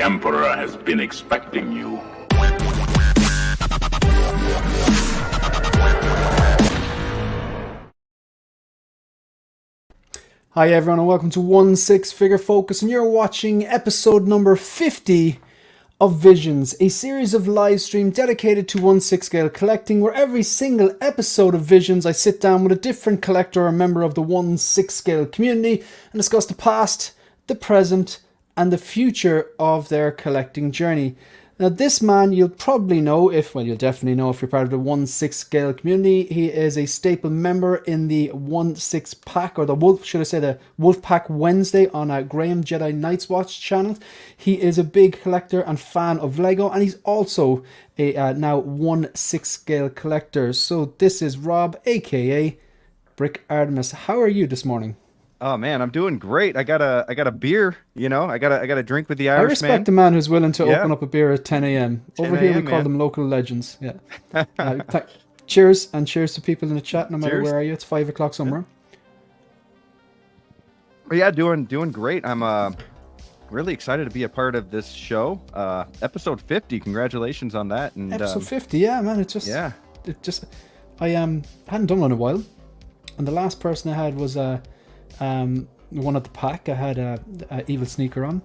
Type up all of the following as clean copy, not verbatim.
The Emperor has been expecting you. Hi everyone and welcome to One Six Figure Focus, and you're watching episode number 50 of Visions, a series of live stream dedicated to 1/6 scale collecting, where every single episode of Visions I sit down with a different collector or member of the 1/6 scale community and discuss the past, the present and the future of their collecting journey. Now this man you'll probably know you'll definitely know if you're part of the 1/6 scale community. He is a staple member in the 1/6 pack, or the Wolf Pack Wednesday on Graham Jedi Night's Watch channel. He is a big collector and fan of Lego, and he's also a now 1/6 scale collector. So this is Rob, aka Brick Artemis. How are you this morning? Oh man, I'm doing great. I got a beer, you know. I got a drink with the I Irish respect man. the man who's willing to open up a beer at 10 a.m. Over here we call man. them local legends. Yeah. Cheers, and cheers to people in the chat, no matter Cheers. where are you. It's 5 o'clock somewhere. But yeah, doing great. I'm really excited to be a part of this show. Episode 50. Congratulations on that. And Episode 50, yeah, man. It's just I hadn't done one in a while, and the last person I had was one at the pack. I had a Evil Sneaker on,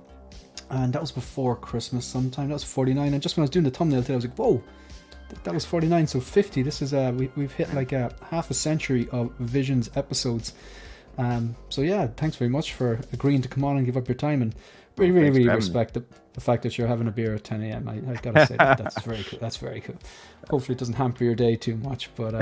and that was before Christmas sometime. That was 49, and just when I was doing the thumbnail today, I was like, whoa, that was 49, so 50. This is we've hit like half a century of Visions episodes. So yeah, thanks very much for agreeing to come on and give up your time, and really respect the fact that you're having a beer at 10 a.m. I gotta say that's very cool. That's very cool. Hopefully it doesn't hamper your day too much, but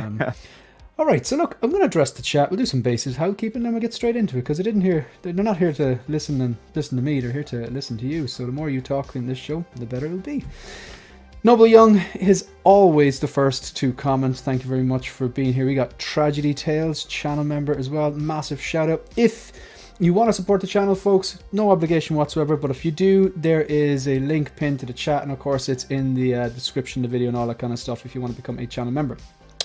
all right, so look, I'm going to address the chat. We'll do some basic housekeeping, then we'll get straight into it, because they're not here to listen to me. They're here to listen to you. So the more you talk in this show, the better it'll be. Noble Young is always the first to comment. Thank you very much for being here. We got Tragedy Tales, channel member as well. Massive shout out. If you want to support the channel, folks, no obligation whatsoever, but if you do, there is a link pinned to the chat, and of course it's in the description of the video and all that kind of stuff if you want to become a channel member.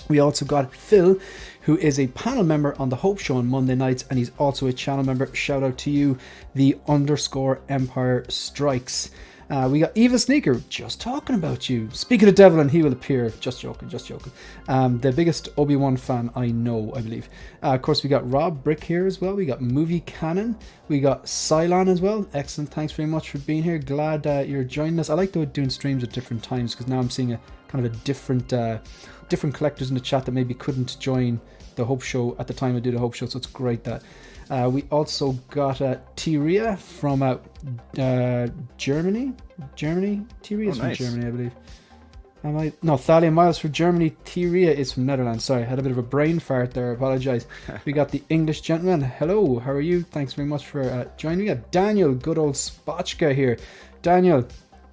We also got Phil, who is a panel member on the Hope Show on Monday nights, and he's also a channel member. Shout out to you, the _Empire Strikes. We got Evil Sneaker, just talking about you. Speak of the devil and he will appear. Just joking. The biggest Obi-Wan fan I know, I believe. Of course, we got Rob Brick here as well. We got Movie Cannon. We got Cylon as well. Excellent. Thanks very much for being here. Glad you're joining us. I like doing streams at different times, because now I'm seeing a kind of a different collectors in the chat that maybe couldn't join the Hope Show at the time I do the Hope Show, so it's great that. We also got Tyria from Germany. Tyria is from Germany, I believe. No, Thalia Miles from Germany. Tyria is from Netherlands. Sorry, I had a bit of a brain fart there. I apologise. We got the English gentleman. Hello, how are you? Thanks very much for joining. We got Daniel, good old Spotchka here. Daniel,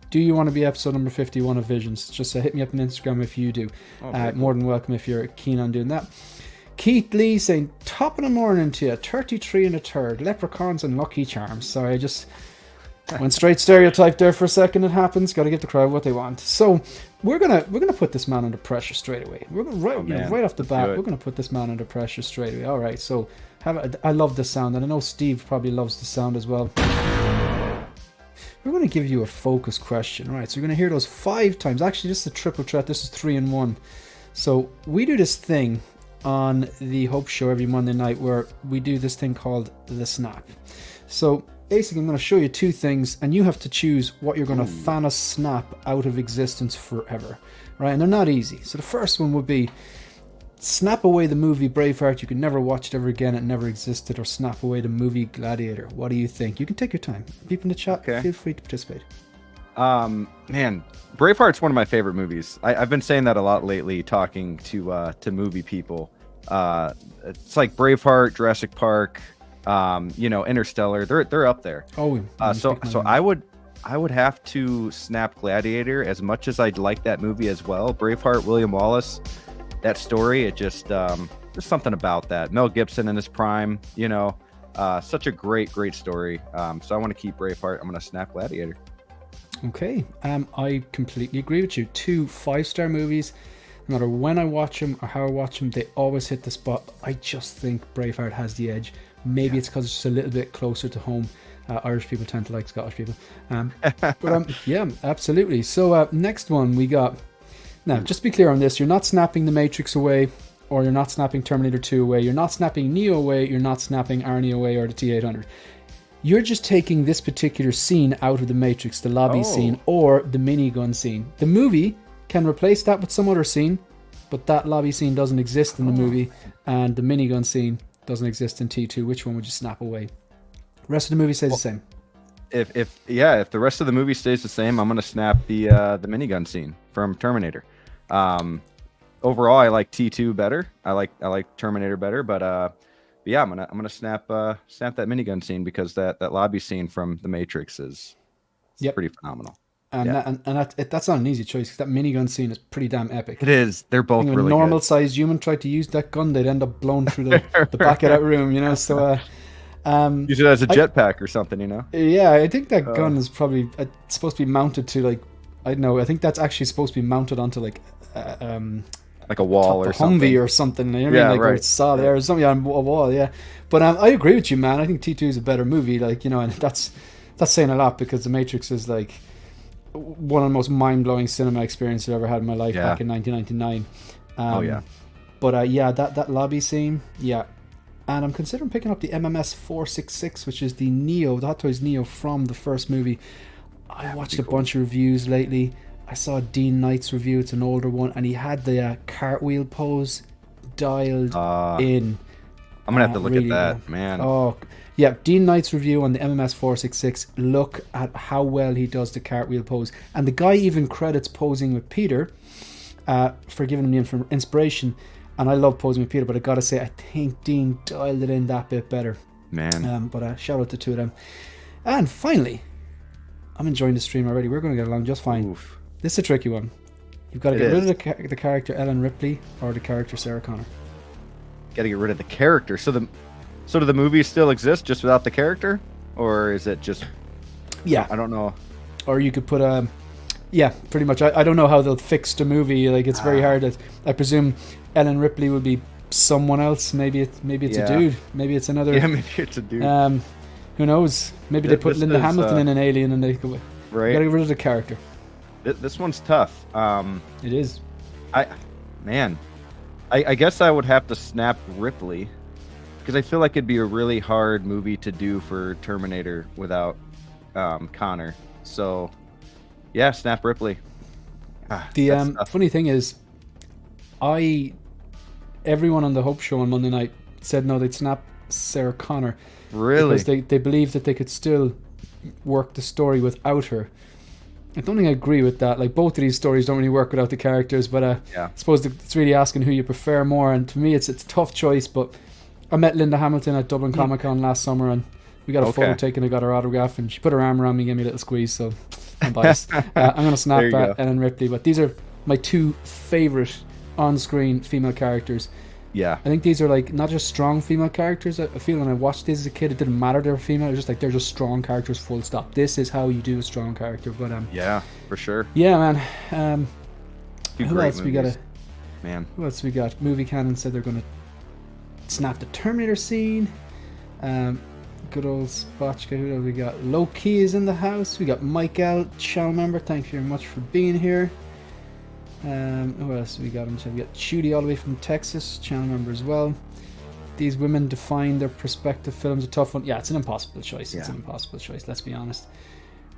do you want to be episode number 51 of Visions? Just hit me up on Instagram if you do. More than welcome if you're keen on doing that. Keith Lee saying, top of the morning to you, 33 and a third, leprechauns and lucky charms. Sorry, I just went straight stereotype there for a second. It happens. Got to give the crowd what they want. So we're gonna put this man under pressure straight away. We're gonna right off the bat. We're gonna put this man under pressure straight away. All right. So I love the sound, and I know Steve probably loves the sound as well. We're going to give you a focus question. All right, so you're going to hear those 5 times. Actually, this is a triple threat. This is 3 in 1. So we do this thing on the Hope Show every Monday night where we do this thing called the snap. So basically, I'm going to show you 2 things, and you have to choose what you're going to Thanos snap out of existence forever. Right, and they're not easy. So the first one would be snap away the movie Braveheart. You can never watch it ever again. It never existed. Or snap away the movie Gladiator. What do you think? You can take your time. People in the chat, feel free to participate. Man, Braveheart's one of my favorite movies. I've been saying that a lot lately, talking to movie people. It's like Braveheart, Jurassic Park, Interstellar. They're up there. So I would have to snap Gladiator. As much as I'd like that movie as well, Braveheart, William Wallace. That story, it just there's something about that. Mel Gibson in his prime, such a great story. So I want to keep Braveheart. I'm going to snap Gladiator. Okay, I completely agree with you. 2 5-star movies. No matter when I watch them or how I watch them, they always hit the spot. I just think Braveheart has the edge. Maybe it's because it's just a little bit closer to home. Irish people tend to like Scottish people. Yeah, absolutely. So next one we got. Now, just to be clear on this, you're not snapping The Matrix away, or you're not snapping Terminator 2 away, you're not snapping Neo away, you're not snapping Arnie away or the T-800. You're just taking this particular scene out of The Matrix, the lobby scene or the minigun scene. The movie can replace that with some other scene, but that lobby scene doesn't exist in the movie, and the minigun scene doesn't exist in T2. Which one would you snap away? The rest of the movie stays the same. If the rest of the movie stays the same, I'm gonna snap the minigun scene from Terminator. Overall, I like T2 better. I like Terminator better, but yeah, I'm gonna snap that minigun scene because that lobby scene from The Matrix is pretty phenomenal. And that's not an easy choice because that minigun scene is pretty damn epic. It is. They're both really good. If a normal-sized human tried to use that gun, they'd end up blown through the back of that room, you know. So use it as a jetpack or something, you know. Yeah, I think that gun is probably supposed to be mounted to like, I don't know. I think that's actually supposed to be mounted onto like a wall or something. Humvee or something. You know what I mean? Like, right. It's solid or something on a wall. Yeah, but I agree with you, man. I think T2 is a better movie. Like, you know, and that's saying a lot because The Matrix is like one of the most mind-blowing cinema experiences I've ever had in my life back in 1999. But yeah, that lobby scene, and I'm considering picking up the MMS 466, which is the Hot Toys Neo from the first movie. I watched a bunch of reviews lately. I saw Dean Knight's review. It's an older one, and he had the cartwheel pose dialed in. I'm gonna have to look at that, man. Oh, yeah, Dean Knight's review on the MMS 466. Look at how well he does the cartwheel pose, and the guy even credits posing with Peter for giving him the inspiration. And I love posing with Peter, but I gotta say, I think Dean dialed it in that bit better, man. But shout out to two of them. And finally, I'm enjoying the stream already. We're going to get along just fine. Oof. This is a tricky one. You've got to get rid of the character Ellen Ripley or the character Sarah Connor. Got to get rid of the character. So do the movies still exist just without the character, or is it just? Yeah, I don't know. Or you could put pretty much. I don't know how they'll fix the movie. Like, it's very hard. I presume Ellen Ripley will be someone else. Maybe it's a dude. Maybe it's another. Yeah, maybe it's a dude. Who knows? Maybe they put Linda Hamilton in an Alien, and they go. Right. Gotta get rid of the character. This one's tough. It is. I guess I would have to snap Ripley because I feel like it'd be a really hard movie to do for Terminator without Connor. So yeah, snap Ripley. The funny thing is, everyone on the Hope Show on Monday night said no, they'd snap Sarah Connor. Really? Because they believe that they could still work the story without her. I don't think I agree with that. Like, both of these stories don't really work without the characters, but I suppose it's really asking who you prefer more. And to me, it's a tough choice. But I met Linda Hamilton at Dublin Comic Con last summer, and we got a photo taken. I got her autograph, and she put her arm around me, and gave me a little squeeze. So I'm biased. I'm going to snap Ellen Ripley. But these are my two favorite on-screen female characters. Yeah, I think these are like not just strong female characters. I feel when I watched these as a kid, it didn't matter they were female. It was just like they're just strong characters, full stop. This is how you do a strong character. But yeah, for sure. Yeah, man. Who else we got? Who else we got? Movie Canon said they're going to snap the Terminator scene. Good old Spotchka. Who else we got? Low Key is in the house. We got Mike L, channel member. Thank you very much for being here. Who else we got? We got Shooty all the way from Texas, channel member as well. These women define their prospective films. A tough one. Yeah, it's an impossible choice. It's an impossible choice. Let's be honest.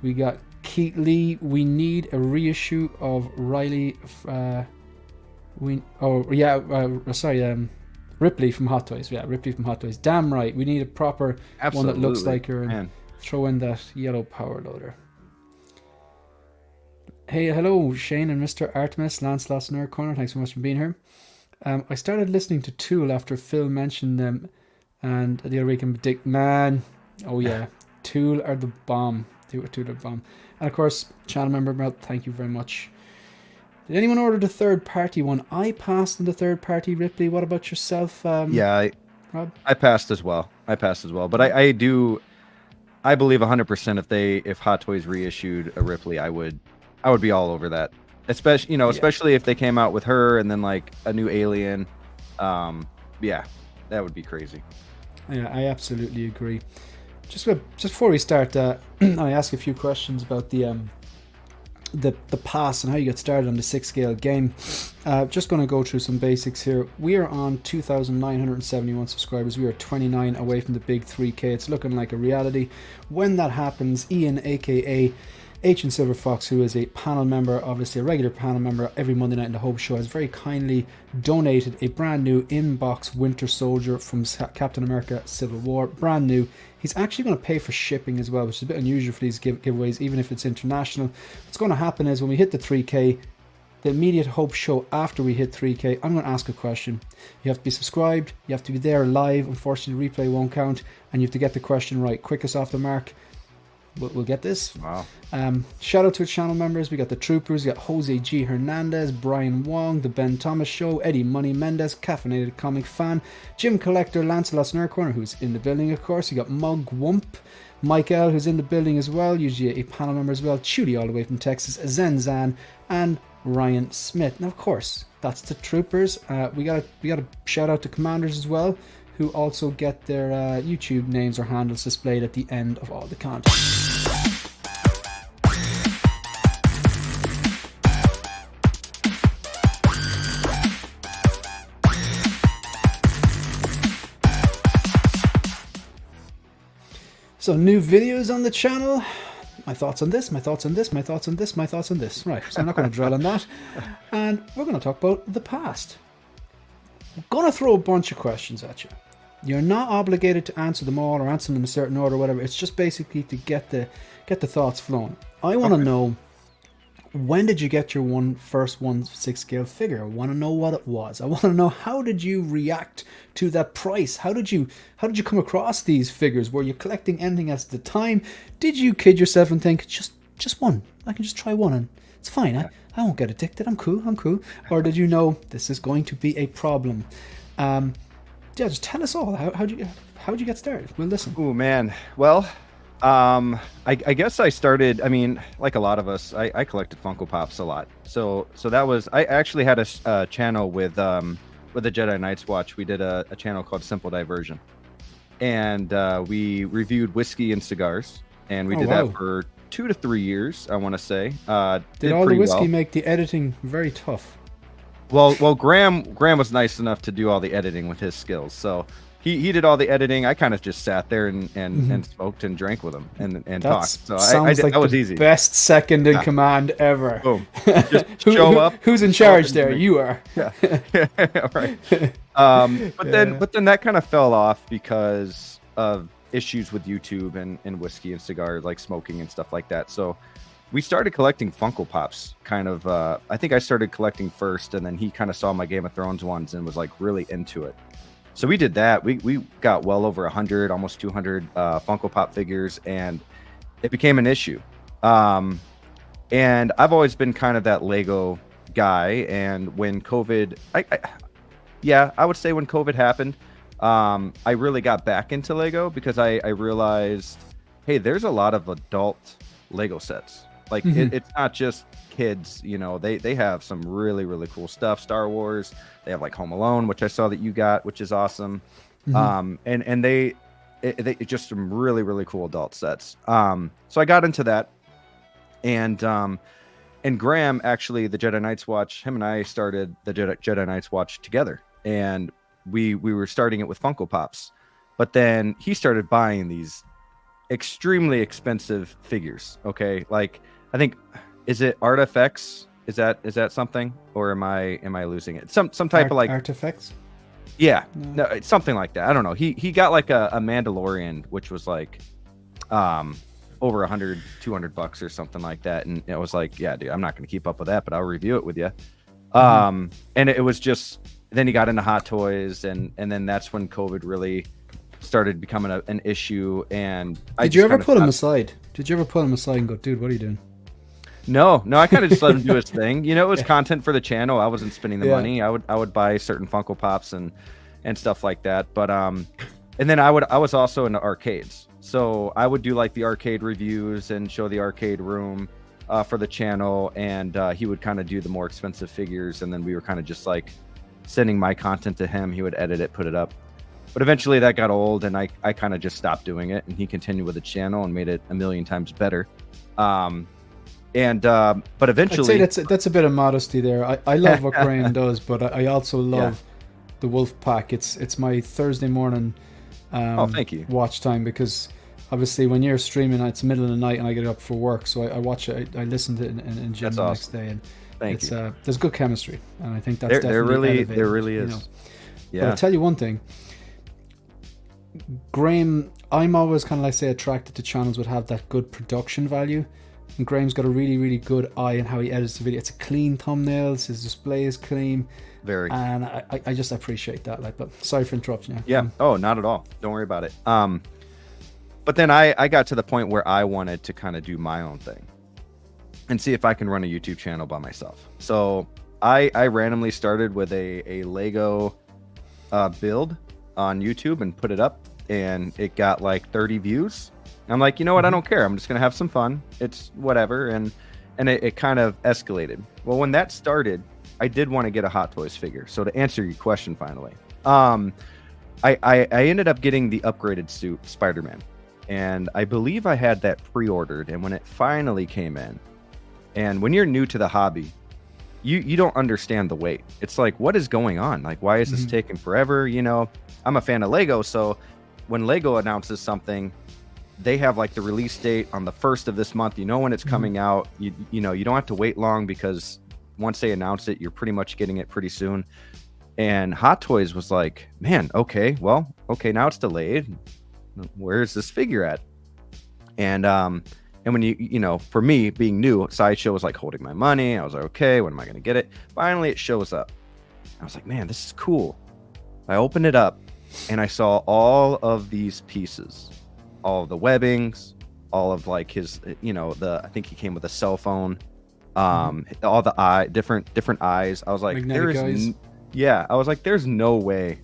We got Keith Lee. We need a reissue of Riley. Ripley from Hot Toys. Yeah, Ripley from Hot Toys. Damn right. We need a proper one that looks like her, and throw in that yellow power loader. Hey, hello, Shane and Mr. Artemis, Lancelot's Nerd Corner. Thanks so much for being here. I started listening to Tool after Phil mentioned them, and the other week I'm Dick. Man, oh yeah, Tool are the bomb. Tool are the bomb. And of course, channel member Mel, thank you very much. Did anyone order the third party one? I passed on the third party Ripley. What about yourself? Rob? I passed as well. But I believe 100% if Hot Toys reissued a Ripley, I would be all over that. Especially if they came out with her and then like a new Alien. Yeah, that would be crazy. Yeah, I absolutely agree. just before we start, I ask a few questions about the pass and how you get started on the 6 scale game. Just going to go through some basics here. We are on 2,971 subscribers. We are 29 away from the big 3K. It's looking like a reality. When that happens, Ian, aka H and Silver Fox, who is a panel member, obviously a regular panel member every Monday night in the Hope Show, has very kindly donated a brand new inbox Winter Soldier from Captain America Civil War. Brand new. He's actually going to pay for shipping as well, which is a bit unusual for these giveaways, even if it's international. What's going to happen is when we hit the 3K, the immediate Hope Show after we hit 3K, I'm going to ask a question. You have to be subscribed, you have to be there live. Unfortunately, replay won't count, and you have to get the question right. Quickest off the mark. We'll get this. Wow. Shout out to channel members. We got the Troopers, we got Jose G. Hernandez, Brian Wong, The Ben Thomas Show, Eddie Money Mendez, Caffeinated Comic Fan, Jim Collector, Lancelot Snurcorner, who's in the building, of course. You got Mug Wump, Mike L, who's in the building as well, usually a panel member as well, Chudy all the way from Texas, Zen Zan, and Ryan Smith. Now, of course, that's the Troopers. We got a shout out to Commanders as well, who also get their YouTube names or handles displayed at the end of all the content. So new videos on the channel. My thoughts on this, my thoughts on this, my thoughts on this, my thoughts on this. Right, so I'm not going to dwell on that. And we're going to talk about the past. I'm going to throw a bunch of questions at you. You're not obligated to answer them all or answer them in a certain order or whatever. It's just basically to get the thoughts flowing. I want to know, when did you get your first 6 scale figure? I want to know what it was. I want to know, how did you react to that price? How did you come across these figures? Were you collecting anything else at the time? Did you kid yourself and think, just one? I can just try one and it's fine. I won't get addicted. I'm cool. Or did you know this is going to be a problem? Yeah, just tell us all. How'd you get started? We'll listen. Oh man. Well, I guess I started. I mean, like a lot of us, I collected Funko Pops a lot. So that was. I actually had a channel with the Jedi Knights Watch. We did a channel called Simple Diversion, and we reviewed whiskey and cigars, and we did that for 2 to 3 years. I want to say. Did all the whiskey make the editing very tough? Well, Graham was nice enough to do all the editing with his skills. So he did all the editing. I kind of just sat there and smoked and drank with him and talked. So that was easy. Best second in command ever. Boom. Just show up. Who's in charge there? You are. Yeah. Right. But then that kind of fell off because of issues with YouTube and whiskey and cigar, like smoking and stuff like that. So we started collecting Funko Pops, kind of. I think I started collecting first, and then he kind of saw my Game of Thrones ones and was like really into it. So we did that. We got well over 100, almost 200 Funko Pop figures, and it became an issue. And I've always been kind of that Lego guy. And when COVID, I would say when COVID happened, I really got back into Lego because I realized, hey, there's a lot of adult Lego sets. Like it's not just kids, they have some really, really cool stuff. Star Wars, they have like Home Alone, which I saw that you got, which is awesome. And they just some really, really cool adult sets. So I got into that, and Graham, actually, the Jedi Knights Watch, him and I started the Jedi Knights Watch together, and we were starting it with Funko Pops, but then he started buying these extremely expensive figures. Okay, like I think, is it Artifacts? Is that something, or am I losing it? Some type of like Artifacts. Yeah, no, it's something like that. I don't know. He got like a Mandalorian, which was like over $100-200 or something like that, and it was like, yeah, dude, I'm not going to keep up with that, but I'll review it with you. And it was just, then he got into Hot Toys, and then that's when COVID really started becoming an issue. And did you ever pull him aside? Did you ever pull him aside and go, dude, what are you doing? No, I kind of just let him do his thing. It was content for the channel. I wasn't spending the money. I would buy certain Funko Pops and stuff like that. But and then I was also into arcades. So I would do like the arcade reviews and show the arcade room for the channel, and he would kind of do the more expensive figures, and then we were kind of just like sending my content to him. He would edit it, put it up. But eventually that got old, and I kind of just stopped doing it, and he continued with the channel and made it a million times better. But eventually, I'd say that's a bit of modesty there. I love what Graham does, but I also love the Wolf Pack. It's my Thursday morning thank you. watch time, because obviously when you're streaming, it's the middle of the night and I get up for work, so I watch it. I listen to it in gym the next day, and Thank you. There's good chemistry, and I think that's there definitely really is. You know? Yeah. But I'll tell you one thing, Graham, I'm always kind of like say attracted to channels that have that good production value, and Graham's got a really, really good eye in how he edits the video. It's a clean thumbnails, his display is clean, Very. and I just appreciate that. Like, but sorry for interrupting you. Yeah. Oh, not at all. Don't worry about it. But then I got to the point where I wanted to kind of do my own thing and see if I can run a YouTube channel by myself. So I randomly started with a Lego build on YouTube and put it up, and it got like 30 views. I'm like, you know what? I don't care. I'm just gonna have some fun. It's whatever. And it kind of escalated. Well, when that started, I did want to get a Hot Toys figure. So to answer your question, finally, I ended up getting the upgraded suit Spider-Man, and I believe I had that pre-ordered. And when it finally came in, and when you're new to the hobby, you don't understand the wait. It's like, what is going on? Like, why is this taking forever? You know, I'm a fan of Lego, so when Lego announces something, they have like the release date on the 1st of this month. You know when it's coming out. You know, you don't have to wait long, because once they announce it, you're pretty much getting it pretty soon. And Hot Toys was like, man, okay, now it's delayed. Where's this figure at? And when you know, for me being new, Sideshow was like holding my money. I was like, okay, when am I going to get it? Finally, it shows up. I was like, man, this is cool. I opened it up, and I saw all of these pieces, all of the webbings, all of like his, you know, I think he came with a cell phone, all the different eyes. I was like, I was like, there's no way.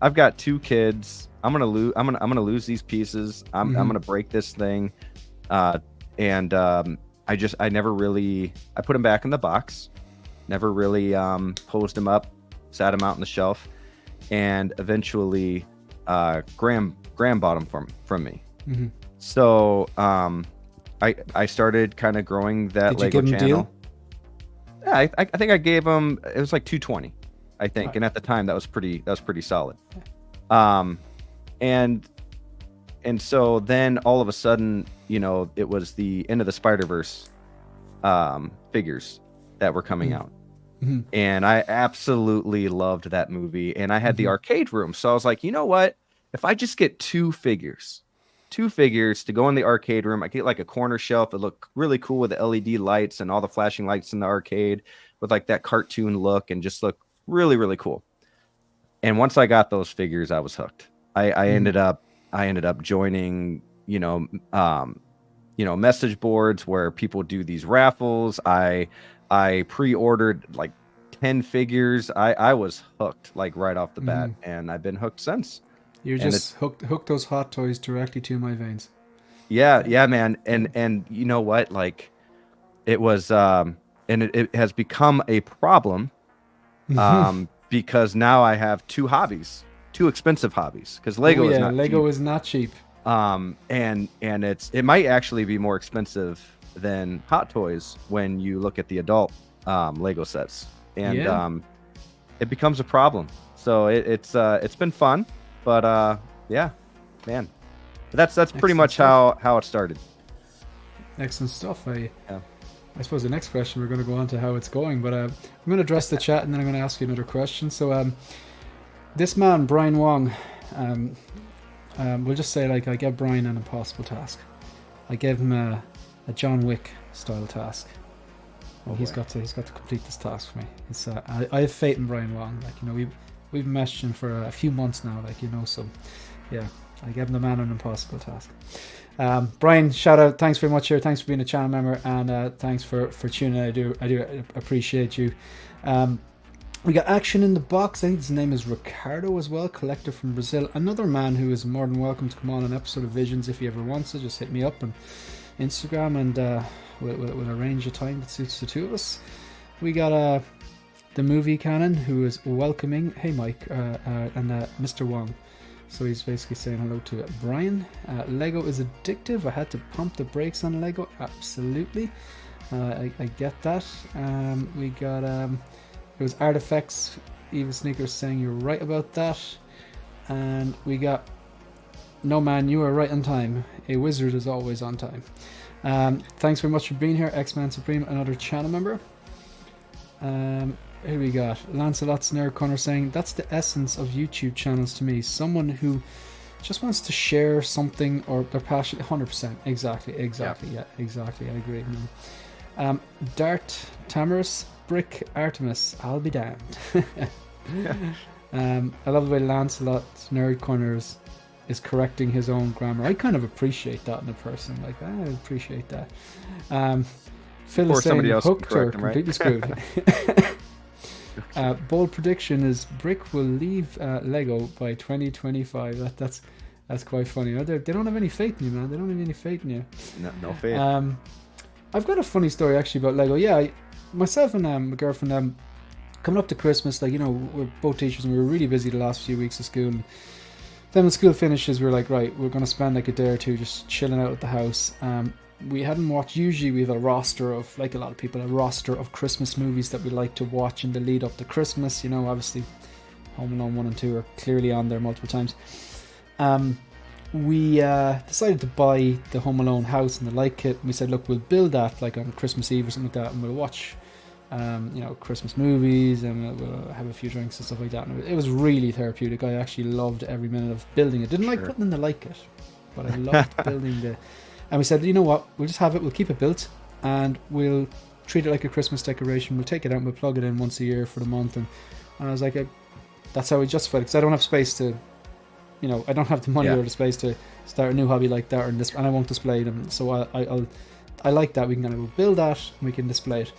I've got 2 kids. I'm gonna lose these pieces. I'm gonna break this thing. I never really, I put them back in the box, never really posed them up, sat them out on the shelf, and eventually Graham bought them from me. So I started kind of growing that Did Lego you give him channel. Deal? Yeah, I think I gave him, it was like $220, I think, and at the time that was pretty solid. And so then all of a sudden, you know, it was the end of the Spider-Verse figures that were coming out. And I absolutely loved that movie. And I had the arcade room. So I was like, you know what? If I just get 2 figures to go in the arcade room, I get like a corner shelf. It looked really cool with the LED lights and all the flashing lights in the arcade with like that cartoon look, and just look really, really cool. And once I got those figures, I was hooked. I ended up joining, message boards where people do these raffles. I pre-ordered like 10 figures. I was hooked like right off the bat, and I've been hooked since. You're just hooked those Hot Toys directly to my veins. Yeah, man. And you know what? Like, it was, and it has become a problem, because now I have 2 hobbies, 2 expensive hobbies, because Lego is not cheap. And it might actually be more expensive than Hot Toys when you look at the adult Lego sets, and it becomes a problem. So it's been fun, but yeah, man, that's pretty much how it started. Excellent stuff. I suppose the next question, we're going to go on to how it's going, but I'm going to address the chat, and then I'm going to ask you another question. So this man, Brian Wong, we'll just say, like, I gave Brian an impossible task. I gave him a John Wick style task. He's got to complete this task for me. It's I have faith in Brian Wong. Like, you know, we've messaged him for a few months now. Like, you know, so yeah, I gave the man an impossible task. Brian, shout out, thanks very much here. Thanks for being a channel member, and thanks for tuning in. I do appreciate you. We got Action in the Box. I think his name is Ricardo as well, collector from Brazil. Another man who is more than welcome to come on an episode of Visions if he ever wants to. Just hit me up on Instagram, and we'll arrange a time that suits the 2 of us. We got the Movie Canon, who is welcoming. Hey Mike, and Mr. Wong. So he's basically saying hello to Brian. Lego is addictive. I had to pump the brakes on Lego. Absolutely. I get that. We got it was Artifacts Evil Sneakers saying you're right about that. And we got No Man, you are right on time. A wizard is always on time. Thanks very much for being here, X-Man Supreme, another channel member. Here we got Lancelot's Nerd Corner saying that's the essence of YouTube channels to me. Someone who just wants to share something or they're passionate. 100%. Exactly. Yeah, exactly. I agree. Dart Tamaris, Brick Artemis, I'll be damned. I love the way Lancelot's Nerd Corners is correcting his own grammar. I kind of appreciate that in a person. Like, I appreciate that. Phil is saying hooked or completely screwed. Bold prediction is Brick will leave Lego by 2025. That's quite funny. They don't have any faith in you, man. They don't have any faith in you. No faith. I've got a funny story actually about Lego. Yeah, myself and my girlfriend, coming up to Christmas, like, you know, we're both teachers and we were really busy the last few weeks of school. And then when school finishes, we're like, right, we're going to spend like a day or two just chilling out at the house. We hadn't watched, usually we have a roster of, like a lot of people, a roster of Christmas movies that we like to watch in the lead up to Christmas. You know, obviously Home Alone 1 and 2 are clearly on there multiple times. We decided to buy the Home Alone house and the light kit. And we said, look, we'll build that like on Christmas Eve or something like that, and we'll watch you know, Christmas movies, and we'll have a few drinks and stuff like that. And it was really therapeutic. I actually loved every minute of building it. Didn't like putting in the light kit, but I loved building the... And we said, you know what, we'll just have it, we'll keep it built, and we'll treat it like a Christmas decoration. We'll take it out and we'll plug it in once a year for the month. And I was like, that's how we justified it, because I don't have space to, you know, I don't have the money or the space to start a new hobby like that, and I won't display them. So I like that. We can kind of build that and we can display it.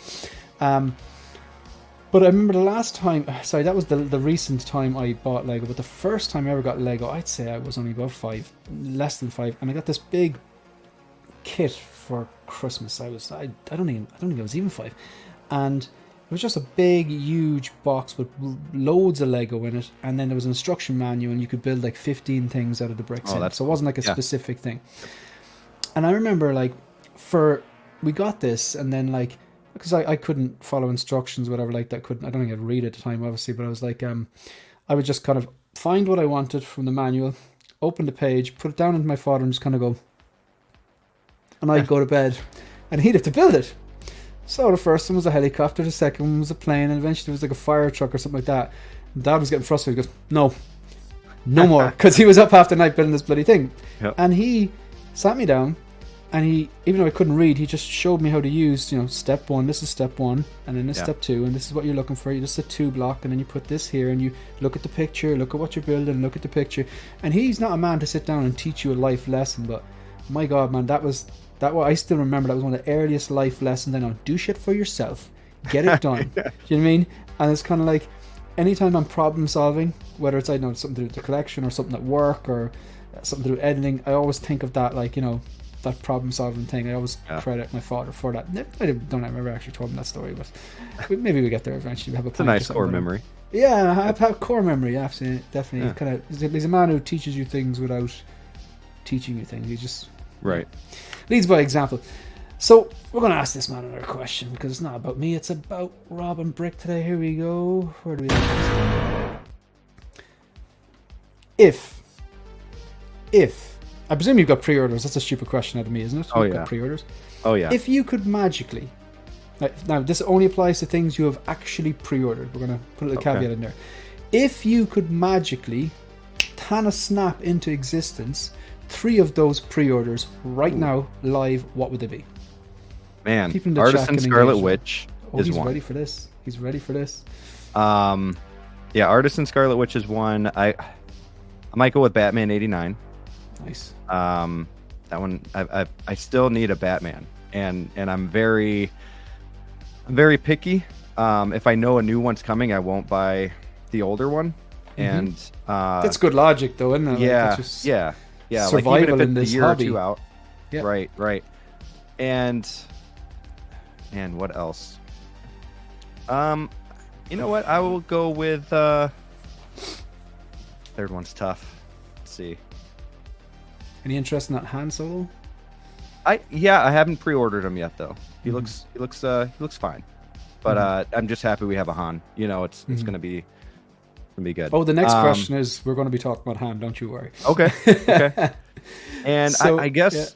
But I remember the last time, sorry, that was the recent time I bought Lego, but the first time I ever got Lego, I'd say I was only about 5, less than 5, and I got this big kit for Christmas. I don't think I was even 5, and it was just a big huge box with loads of Lego in it, and then there was an instruction manual and you could build like 15 things out of the bricks in it. So it wasn't like a specific thing. And I remember like we got this, and then like, because I couldn't follow instructions, whatever, like that, I don't think I'd read at the time, obviously, but I was like, I would just kind of find what I wanted from the manual, open the page, put it down into my father, and just kind of go, and I'd go to bed, and he'd have to build it. So the first one was a helicopter, the second one was a plane, and eventually it was like a fire truck or something like that. And Dad was getting frustrated. He goes, no more, because he was up half the night building this bloody thing. Yep. And he sat me down, and he, even though I couldn't read, he just showed me how to use, you know, step 1, this is step 1, and then this step 2, and this is what you're looking for. You just a 2 block, and then you put this here, and you look at the picture, look at what you're building, look at the picture. And he's not a man to sit down and teach you a life lesson, but my God, man, I still remember that was one of the earliest life lessons. I know, do shit for yourself, get it done. Do you know what I mean? And it's kind of like, anytime I'm problem solving, whether it's, I know, something to do with the collection or something at work or something to do with editing, I always think of that, like, you know, that problem solving thing. I always credit my father for that. I don't remember actually told him that story, but maybe we get there eventually. We have it's a nice core memory. Yeah, I have core memory. Absolutely, definitely. Kind of, he's a man who teaches you things without teaching you things. He just leads by example. So we're going to ask this man another question, because it's not about me, it's about Rob and Brick today. Here we go. Where do we have this? If I presume you've got pre-orders. That's a stupid question out of me, isn't it? You've got pre-orders. Oh yeah. If you could magically, now this only applies to things you have actually pre-ordered. We're going to put a little caveat in there. If you could magically Thanos snap into existence 3 of those pre-orders right now live, what would they be? Man, Artisan Scarlet Witch is he's one. Ready for this. He's ready for this. Yeah, Artisan Scarlet Witch is one. I might go with Batman 89. Nice. That one I still need a Batman, and I'm very picky. If I know a new one's coming, I won't buy the older one. And that's good logic, though, isn't it? Yeah. Survival like even if in it's this a year hobby. or 2 out. Yeah. Right. And what else? You know what? I will go with third one's tough. see. Any interest in that Han Solo? I haven't pre-ordered him yet though. He looks fine. But I'm just happy we have a Han. You know, it's gonna be good. Oh, the next question is we're going to be talking about Han. Don't you worry. Okay. And so, I guess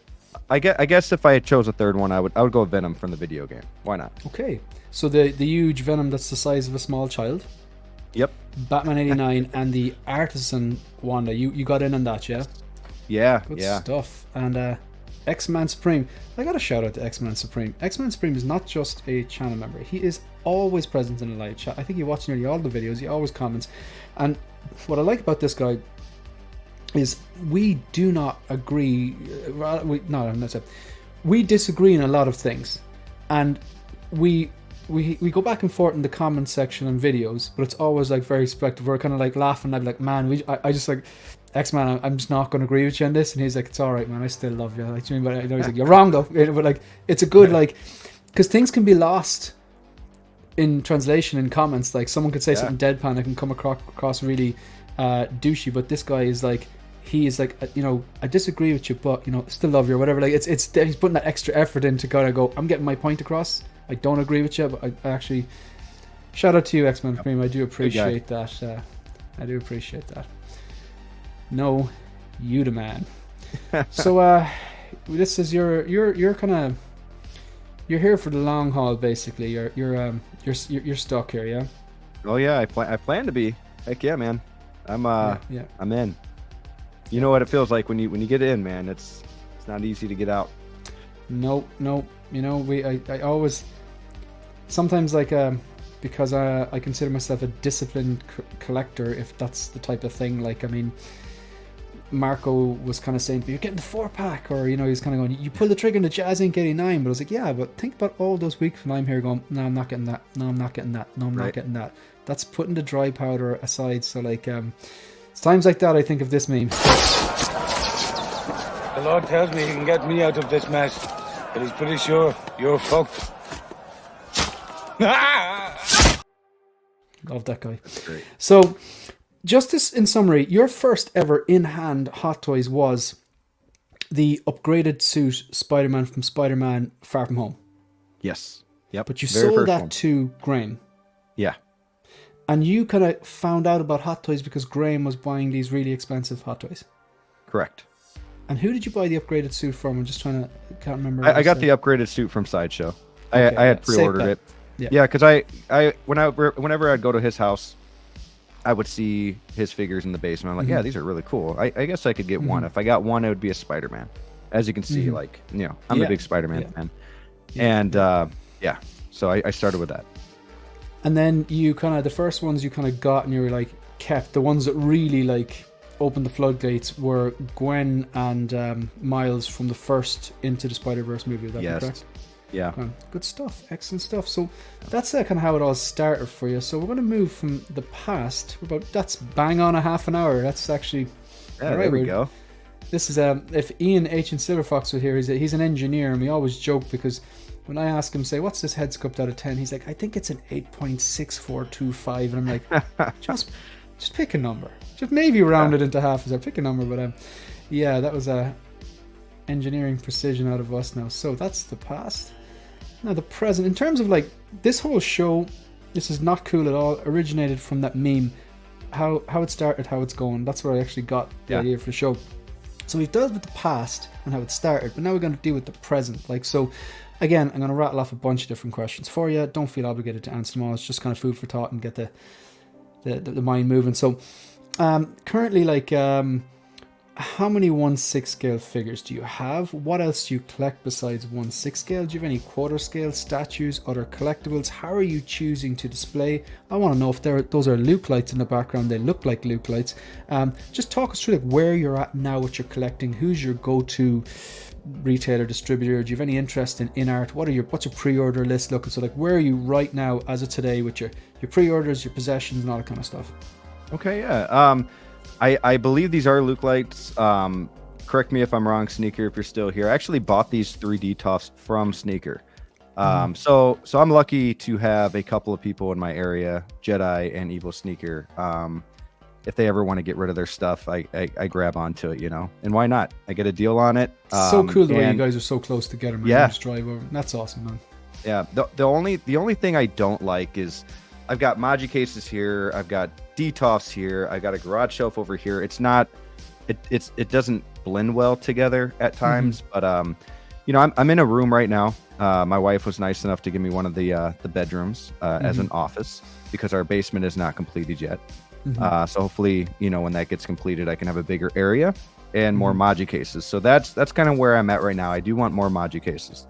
if I had chose a third one, I would go with Venom from the video game. Why not? Okay. So the huge Venom that's the size of a small child. Yep. Batman 89 and the Artisan Wanda. You got in on that, yeah? Yeah. Good stuff. And X-Man Supreme. I got a shout out to X-Man Supreme. X-Man Supreme is not just a channel member. He is always present in the live chat. I think he watches nearly all the videos. He always comments. And what I like about this guy is we do not agree. We disagree in a lot of things, and we go back and forth in the comment section and videos. But it's always like very subjective. We're kind of like laughing. I'm like, man, I just like. X-Man, I'm just not going to agree with you on this. And he's like, it's all right, man. I still love you. Like, but I know he's like, you're wrong though. But like, it's a good like, because things can be lost in translation in comments. Like someone could say something deadpan that can come across really douchey. But this guy is like, he is like, I disagree with you, but still love you or whatever. Like it's he's putting that extra effort in to kind of go, I'm getting my point across. I don't agree with you, but I actually shout out to you, X-Man Supreme. I do appreciate that. I do appreciate that. No, you the man. So this is you're kind of you're here for the long haul basically. You're stuck here, yeah. Oh yeah, I plan to be. Heck yeah, man. I'm in. You know what it feels like when you get in, man. It's not easy to get out. No. I always sometimes like because I consider myself a disciplined collector, if that's the type of thing. Like I mean. Marco was kind of saying, you're getting the 4-pack, or he's kind of going, you pull the trigger in the Jazz Inc. 89, but I was like, yeah, but think about all those weeks when I'm here going, no, I'm not getting that, no, I'm not getting that, no, I'm not getting that. That's putting the dry powder aside. So like it's times like that I think of this meme. The Lord tells me he can get me out of this mess, but he's pretty sure you're fucked. Love that guy. That's great. So Justice, in summary, your first ever in-hand Hot Toys was the upgraded suit Spider-Man from Spider-Man Far From Home. Yes. Yep. But you sold that to Graham. Yeah. And you kind of found out about Hot Toys because Graham was buying these really expensive Hot Toys. Correct. And who did you buy the upgraded suit from? I'm just can't remember. I got the upgraded suit from Sideshow. Okay, I had pre-ordered it. Yeah, because whenever I'd go to his house, I would see his figures in the basement. I'm like, yeah, these are really cool. I guess I could get one. If I got one, it would be a Spider-Man. As you can see, I'm a big Spider-Man fan. And so I started with that. And then you kind of, the first ones you kind of got and you were like, kept. The ones that really like opened the floodgates were Gwen and Miles from the first Into the Spider-Verse movie. Is that correct? Yeah. Good stuff. Excellent stuff. So that's kind of how it all started for you. So we're going to move from the past. That's bang on a half an hour. That's actually... there we go. This is, if Ian H. and Silverfox were here, he's an engineer, and we always joke because when I ask him, say, what's this head sculpt out of 10? He's like, I think it's an 8.6425. And I'm like, just pick a number. Just maybe round it into half. Pick a number. But that was engineering precision out of us now. So that's the past. Now the present, in terms of like this whole show, this is not cool at all, originated from that meme, how it started, how it's going. That's where I actually got the idea for the show. So we've dealt with the past and how it started, but now we're going to deal with the present. Like, so again, I'm going to rattle off a bunch of different questions for you. Don't feel obligated to answer them all. It's just kind of food for thought and get the mind moving. So currently, like how many 1/6 scale figures do you have? What else do you collect besides 1/6 scale? Do you have any quarter scale statues, other collectibles? How are you choosing to display? I want to know if those are Luke lights in the background. They look like Luke lights. Just talk us through like where you're at now, what you're collecting. Who's your go-to retailer, distributor? Do you have any interest in art? What's your pre-order list looking? So like where are you right now as of today with your pre-orders, your possessions, and all that kind of stuff? Okay, yeah. I believe these are Luke lights. Correct me if I'm wrong, Sneaker, if you're still here. I actually bought these 3D Tufts from Sneaker. So I'm lucky to have a couple of people in my area, Jedi and Evil Sneaker, if they ever want to get rid of their stuff, I grab onto it, and why not? I get a deal on it. So cool the way you guys are so close together, man. Yeah. You just drive over. That's awesome, man. Yeah. The only thing I don't like is I've got Maji cases here. I've got DTOFs here. I got a garage shelf over here. It doesn't blend well together at times, but I'm in a room right now. My wife was nice enough to give me one of the bedrooms as an office because our basement is not completed yet. So hopefully, when that gets completed, I can have a bigger area and more Maji cases. So that's kind of where I'm at right now. I do want more Maji cases.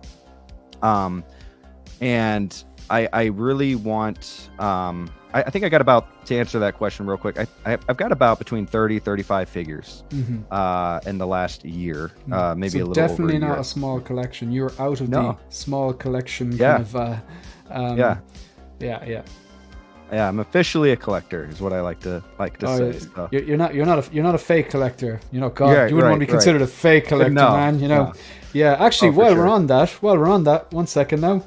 And I really want, I think I got about, to answer that question real quick, I've got about between 30, 35 figures in the last year, maybe so a little definitely over a not year. a small collection. You're out of the small collection Yeah. kind of, yeah. Yeah, I'm officially a collector, is what I like to say. So. You're not a fake collector. God, Yeah, you wouldn't want to be considered a fake collector, No, man. no. Yeah. Actually, For while sure. we're on that, 1 second now.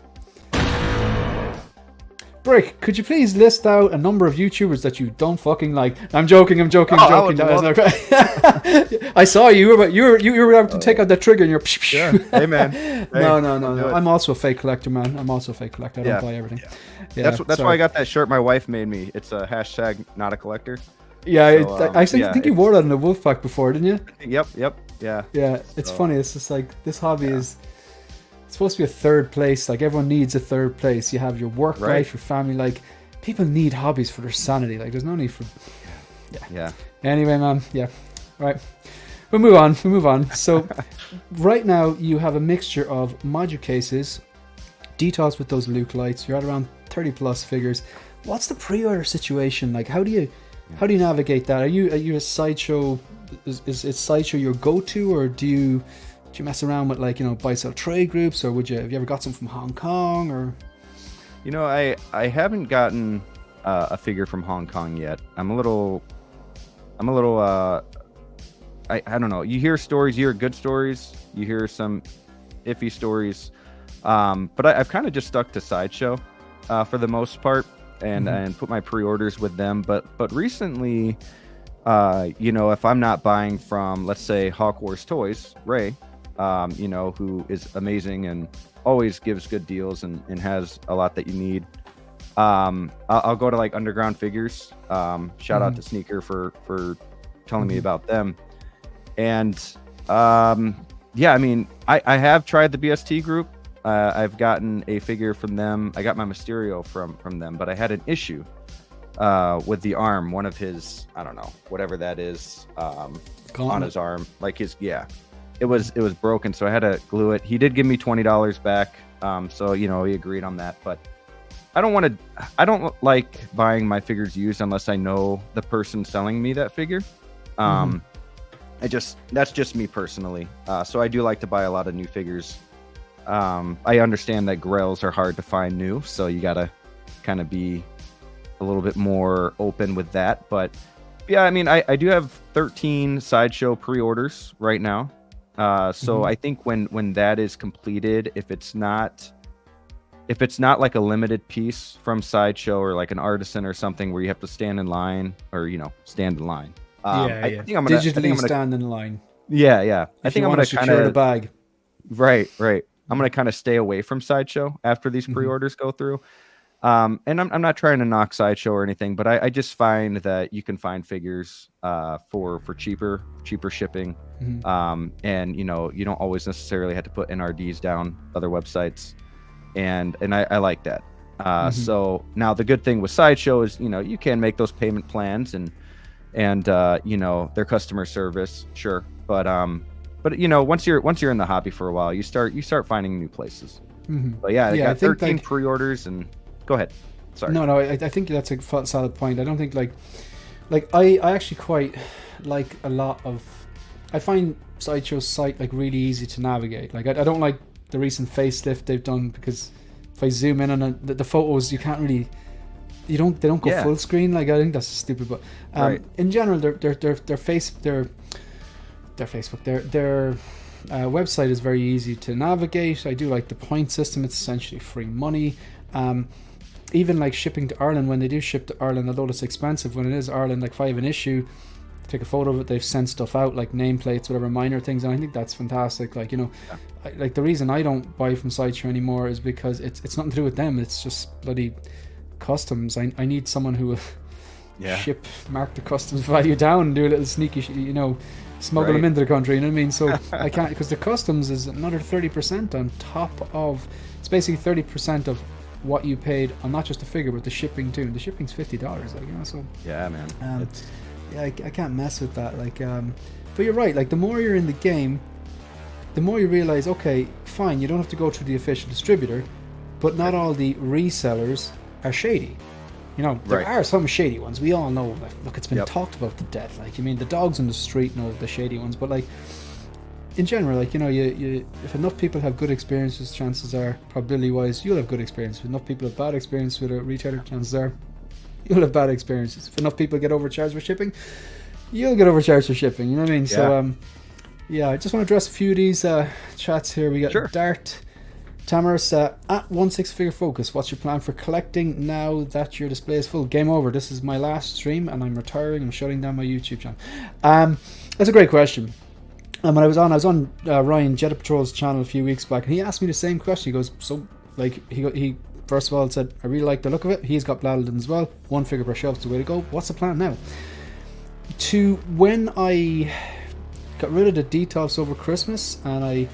Brick, could you please list out a number of YouTubers that you don't fucking like? I'm joking. I would I saw you were able to take out that trigger and you're. Yeah. Hey, man. Hey, No. do it. I'm also a fake collector, man. I'm also a fake collector. I don't Yeah. buy everything. Yeah, That's why I got that shirt my wife made me. It's a hashtag not a collector. Yeah, So, I think you wore that in the Wolfpack before, didn't you? Yep. Yeah. Yeah, it's funny. It's just like this hobby is supposed to be a third place. Like everyone needs a third place. You have your work life, your family. Like people need hobbies for their sanity. Like there's no need for. Yeah. Anyway, man. Yeah. Right. We'll move on. So right now you have a mixture of module cases, details with those Luke lights. You're at around 30 plus figures. What's the pre-order situation like? How do you navigate that? Are you a Sideshow? Is Sideshow your go-to, or do you mess around with buy sell trade groups, or have you ever got some from Hong Kong or? I haven't gotten a figure from Hong Kong yet. I'm a little I don't know. You hear stories, you hear good stories, you hear some iffy stories, but I've kind of just stuck to Sideshow for the most part, and put my pre-orders with them. But recently, if I'm not buying from, let's say, Hawk Wars Toys, Ray, who is amazing and always gives good deals and has a lot that you need. I'll go to like Underground Figures. Shout out to Sneaker for telling me about them. And I have tried the BST group. I've gotten a figure from them. I got my Mysterio from them, but I had an issue with the arm. One of his, I don't know, whatever that is, on his arm, like it was broken, so I had to glue it. He did give me $20 back, so he agreed on that. But I don't like buying my figures used unless I know the person selling me that figure. That's just me personally. So I do like to buy a lot of new figures. I understand that grails are hard to find new, so you gotta kind of be a little bit more open with that. But yeah, I mean, I do have 13 Sideshow pre-orders right now. So I think when that is completed, if it's not like a limited piece from Sideshow or like an artisan or something where you have to stand in line or stand in line. I think I'm gonna digitally stand in line. Yeah. I think I'm gonna secure the bag. Right. I'm gonna kind of stay away from Sideshow after these pre-orders go through. And I'm not trying to knock Sideshow or anything, but I just find that you can find figures for cheaper shipping. And you don't always necessarily have to put NRDs down other websites. And I like that. So now the good thing with Sideshow is, you can make those payment plans and their customer service, sure. But once you're in the hobby for a while, you start finding new places. But yeah, I got 13 pre-orders and go ahead. Sorry. No, I think that's a solid point. I don't think I actually quite like a lot of. I find Sideshow's site like really easy to navigate. Like I don't like the recent facelift they've done because if I zoom in on the photos, you can't really. They don't go full screen. Like I think that's stupid. But in general, their website is very easy to navigate. I do like the point system. It's essentially free money. even like shipping to Ireland, when they do ship to Ireland, although it's expensive, when it is Ireland, like if I have an issue, take a photo of it, they've sent stuff out like nameplates, whatever, minor things, and I think that's fantastic. Like, you know, like the reason I don't buy from Sideshow anymore is because it's nothing to do with them, it's just bloody customs. I need someone who will mark the customs value down and do a little sneaky you know, smuggle them into the country, you know what I mean? So I can't, because the customs is another 30% on top of, it's basically 30% of what you paid on not just the figure but the shipping too. The shipping's $50, like, you know. So yeah, man, I can't mess with that, like, but you're right, like the more you're in the game, the more you realize, okay, fine, you don't have to go through the official distributor, but not all the resellers are shady. You know, there are some shady ones, we all know. Like, look, it's been talked about to death. Like, I mean, the dogs on the street know the shady ones, but like in general, like, you know, you if enough people have good experiences, chances are, probability wise, you'll have good experience. If enough people have bad experience with a retailer, chances are you'll have bad experiences. If enough people get overcharged for shipping, you'll get overcharged for shipping, you know what I mean? So yeah, I just want to address a few of these chats here. We got Dart Tamaris at 16 figure focus. What's your plan for collecting now that your display is full? Game over. This is my last stream and I'm retiring. I'm shutting down my YouTube channel. That's a great question. When I was on Ryan Jetta Patrol's channel a few weeks back, and he asked me the same question. He goes, so like he first of all said, I really like the look of it. He's got Bladdleton as well. One figure per shelf is the way to go. What's the plan now? When I got rid of the details over Christmas and I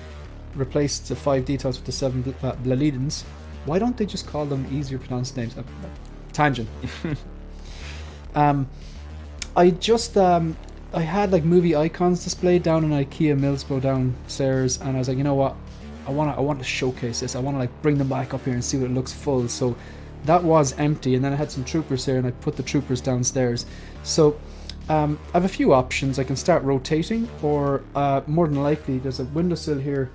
replaced the 5 details with the 7 Bladdletons, why don't they just call them easier pronounced names? Tangent. I just I had like movie icons displayed down in IKEA Millsbo downstairs, and I was like, you know what, I want to showcase this. I want to like bring them back up here and see what it looks full. So that was empty, and then I had some troopers here and I put the troopers downstairs. So I have a few options. I can start rotating, or more than likely there's a windowsill here,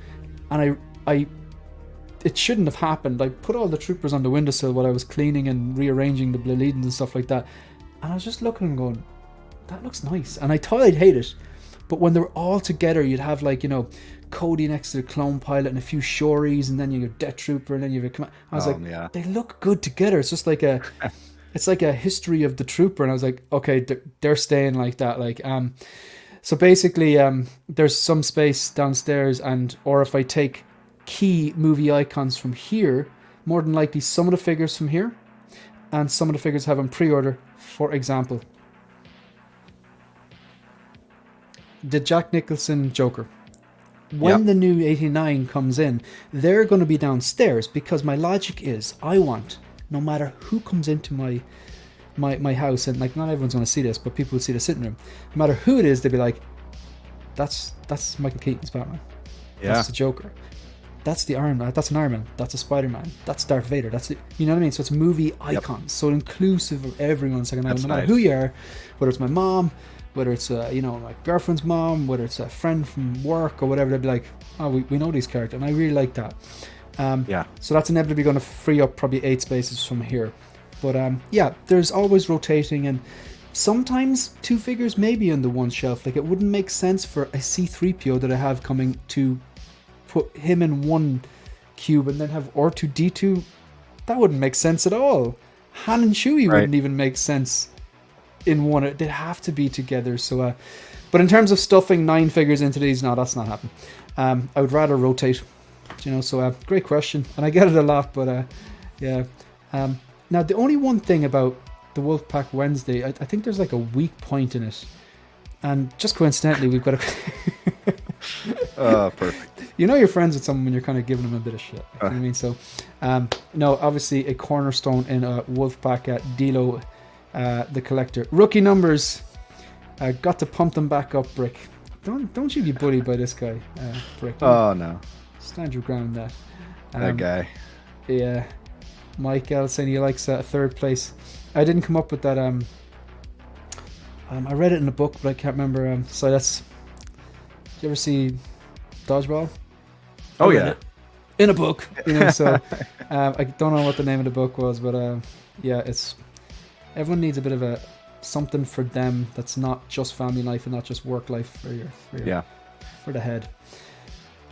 and I it shouldn't have happened. I put all the troopers on the windowsill while I was cleaning and rearranging the Bladdletons and stuff like that, and I was just looking and going, that looks nice. And I thought I'd hate it, but when they're all together, you'd have like, you know, Cody next to the clone pilot and a few Shories, and then you have Death Trooper, and then you have I was like, they look good together. It's just like it's like a history of the trooper, and I was like, okay, they're staying like that. Like, so basically, there's some space downstairs, or if I take key movie icons from here, more than likely some of the figures from here, and some of the figures have on pre-order. For example, the Jack Nicholson Joker. When the new 89 comes in, they're going to be downstairs, because my logic is, I want, no matter who comes into my house, and like not everyone's going to see this, but people will see the sitting room. No matter who it is, they'll be like, that's Michael Keaton's Batman. That's the Joker. That's the Iron Man. That's an Iron Man. That's a Spider-Man. That's Darth Vader. That's it. You know what I mean? So it's movie icons. So inclusive of everyone. So no matter who you are, whether it's my mom, whether it's you know, my girlfriend's mom, whether it's a friend from work or whatever, they'll be like, oh, we know these characters, and I really like that. So that's inevitably going to free up probably 8 spaces from here. But yeah, there's always rotating, and sometimes 2 figures may be on the one shelf. Like, it wouldn't make sense for a C-3PO that I have coming to put him in one cube and then have R2-D2. That wouldn't make sense at all. Han and Chewie wouldn't even make sense in one. They'd have to be together. So but in terms of stuffing 9 figures into these, no, that's not happening. I would rather rotate, you know. So great question, and I get it a lot, but yeah. Now the only one thing about the Wolfpack Wednesday, I think there's like a weak point in it, and just coincidentally we've got a perfect. You know, you're friends with someone when you're kind of giving them a bit of shit. You know what I mean? So no, obviously a cornerstone in a Wolfpack at Dilo, the collector. Rookie numbers. Got to pump them back up, Brick. Don't you be bullied by this guy, Brick. Oh no. Stand your ground, that. That guy. Yeah. Mike L saying he likes 3rd place. I didn't come up with that. I read it in a book, but I can't remember. So that's. Did you ever see Dodgeball? Oh yeah. In a book, you know. So I don't know what the name of the book was, but yeah, it's everyone needs a bit of a something for them that's not just family life and not just work life for your for the head.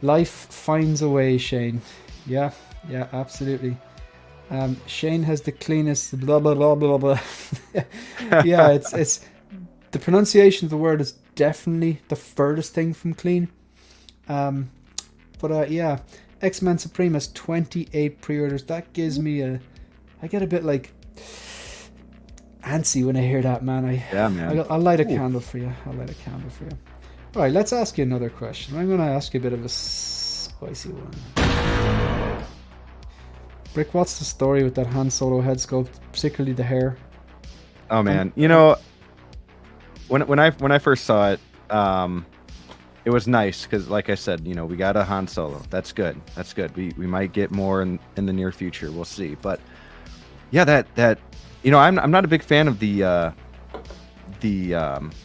Life finds a way, Shane. Yeah, absolutely. Shane has the cleanest blah blah blah blah blah. Yeah, it's the pronunciation of the word is definitely the furthest thing from clean. But yeah, X-Men Supreme has 28 pre-orders. That gives me I get a bit like antsy when I hear that, man. I'll light a candle for you. All right, let's ask you another question. I'm going to ask you a bit of a spicy one. Brick, what's the story with that Han Solo head sculpt, particularly the hair? Oh man, you know, when I first saw it, it was nice because, like I said, you know, we got a Han Solo. That's good. We might get more in the near future. We'll see. But yeah, that you know, I'm not a big fan of the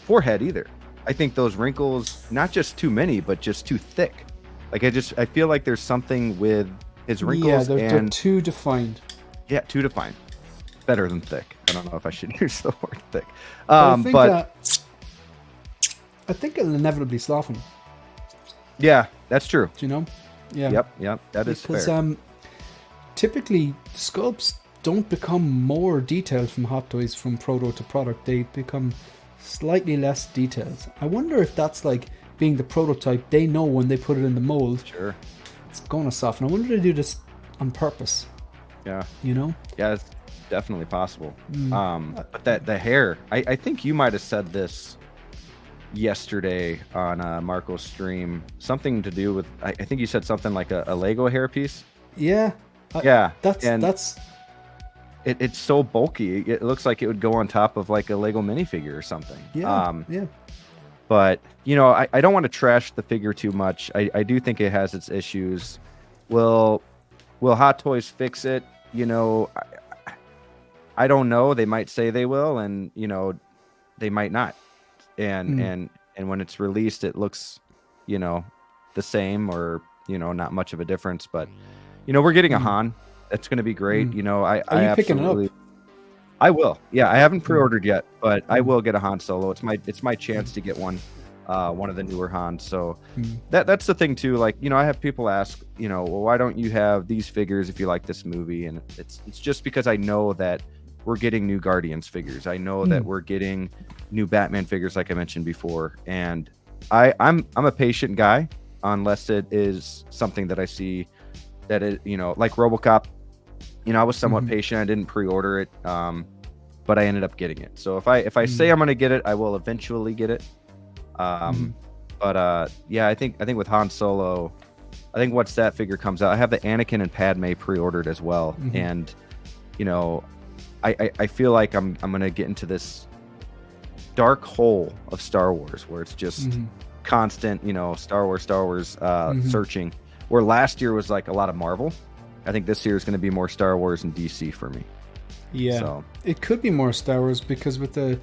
forehead either. I think those wrinkles, not just too many, but just too thick. Like I feel like there's something with his wrinkles. Yeah, they're too defined. Yeah, too defined. Better than thick. I don't know if I should use the word thick. I think it'll inevitably soften. Yeah, that's true. Do you know? Yeah. Yep. That is fair. Because typically sculpts don't become more detailed from Hot Toys from proto to product. They become slightly less detailed. I wonder if that's like being the prototype. They know when they put it in the mold. Sure. It's going to soften. I wonder if they do this on purpose. Yeah. You know? Yeah, it's definitely possible. But the hair, I think you might have said this yesterday on Marco's stream, something to do with I think you said something like a Lego hairpiece. Yeah. That's it's so bulky. It looks like it would go on top of like a Lego minifigure or something. Yeah. But you know, I don't want to trash the figure too much. I do think it has its issues. Will Hot Toys fix it? You know, I don't know. They might say they will, and you know, they might not. And when it's released, it looks, you know, the same or, you know, not much of a difference. But, you know, we're getting a Han. That's going to be great. You know, Are you picking it up? I will. Yeah, I haven't pre-ordered yet, but I will get a Han Solo. It's my chance to get one of the newer Hans. So that's the thing too. Like, you know, I have people ask, you know, well, why don't you have these figures if you like this movie? And it's just because I know that we're getting new Guardians figures. I know that we're getting new Batman figures, like I mentioned before. And I'm a patient guy, unless it is something that I see that it, you know, like RoboCop. You know, I was somewhat patient. I didn't pre-order it, but I ended up getting it. So if I say I'm going to get it, I will eventually get it. But yeah, I think with Han Solo, I think once that figure comes out, I have the Anakin and Padme pre-ordered as well. And you know, I feel like I'm gonna get into this dark hole of Star Wars where it's just constant, you know, Star Wars searching. Where last year was like a lot of Marvel, I think this year is going to be more Star Wars and DC for me. Yeah, so it could be more Star Wars because with the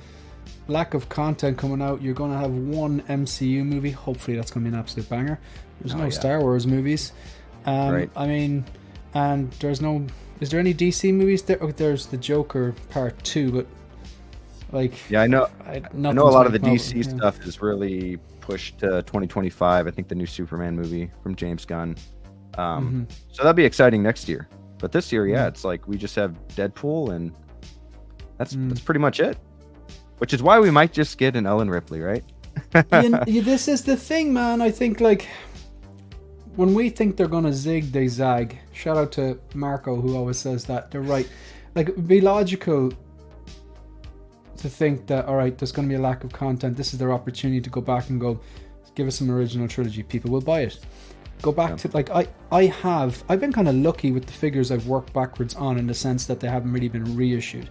lack of content coming out, you're going to have one MCU movie. Hopefully, that's going to be an absolute banger. There's no Star Wars movies. Right. I mean, and there's no. Is there any DC movies there? Oh, there's the Joker Part 2, but like, yeah, I know a lot of the DC stuff is really pushed to 2025. I think the new Superman movie from James Gunn. So that'll be exciting next year. But this year, it's like we just have Deadpool, and that's pretty much it. Which is why we might just get an Ellen Ripley, right? This is the thing, man. I think like when we think they're gonna zig, they zag. Shout out to Marco, who always says that. They're right. Like, it would be logical to think that, all right, there's going to be a lack of content. This is their opportunity to go back and go, give us some original trilogy. People will buy it. Go back to, like, I've been kind of lucky with the figures I've worked backwards on, in the sense that they haven't really been reissued.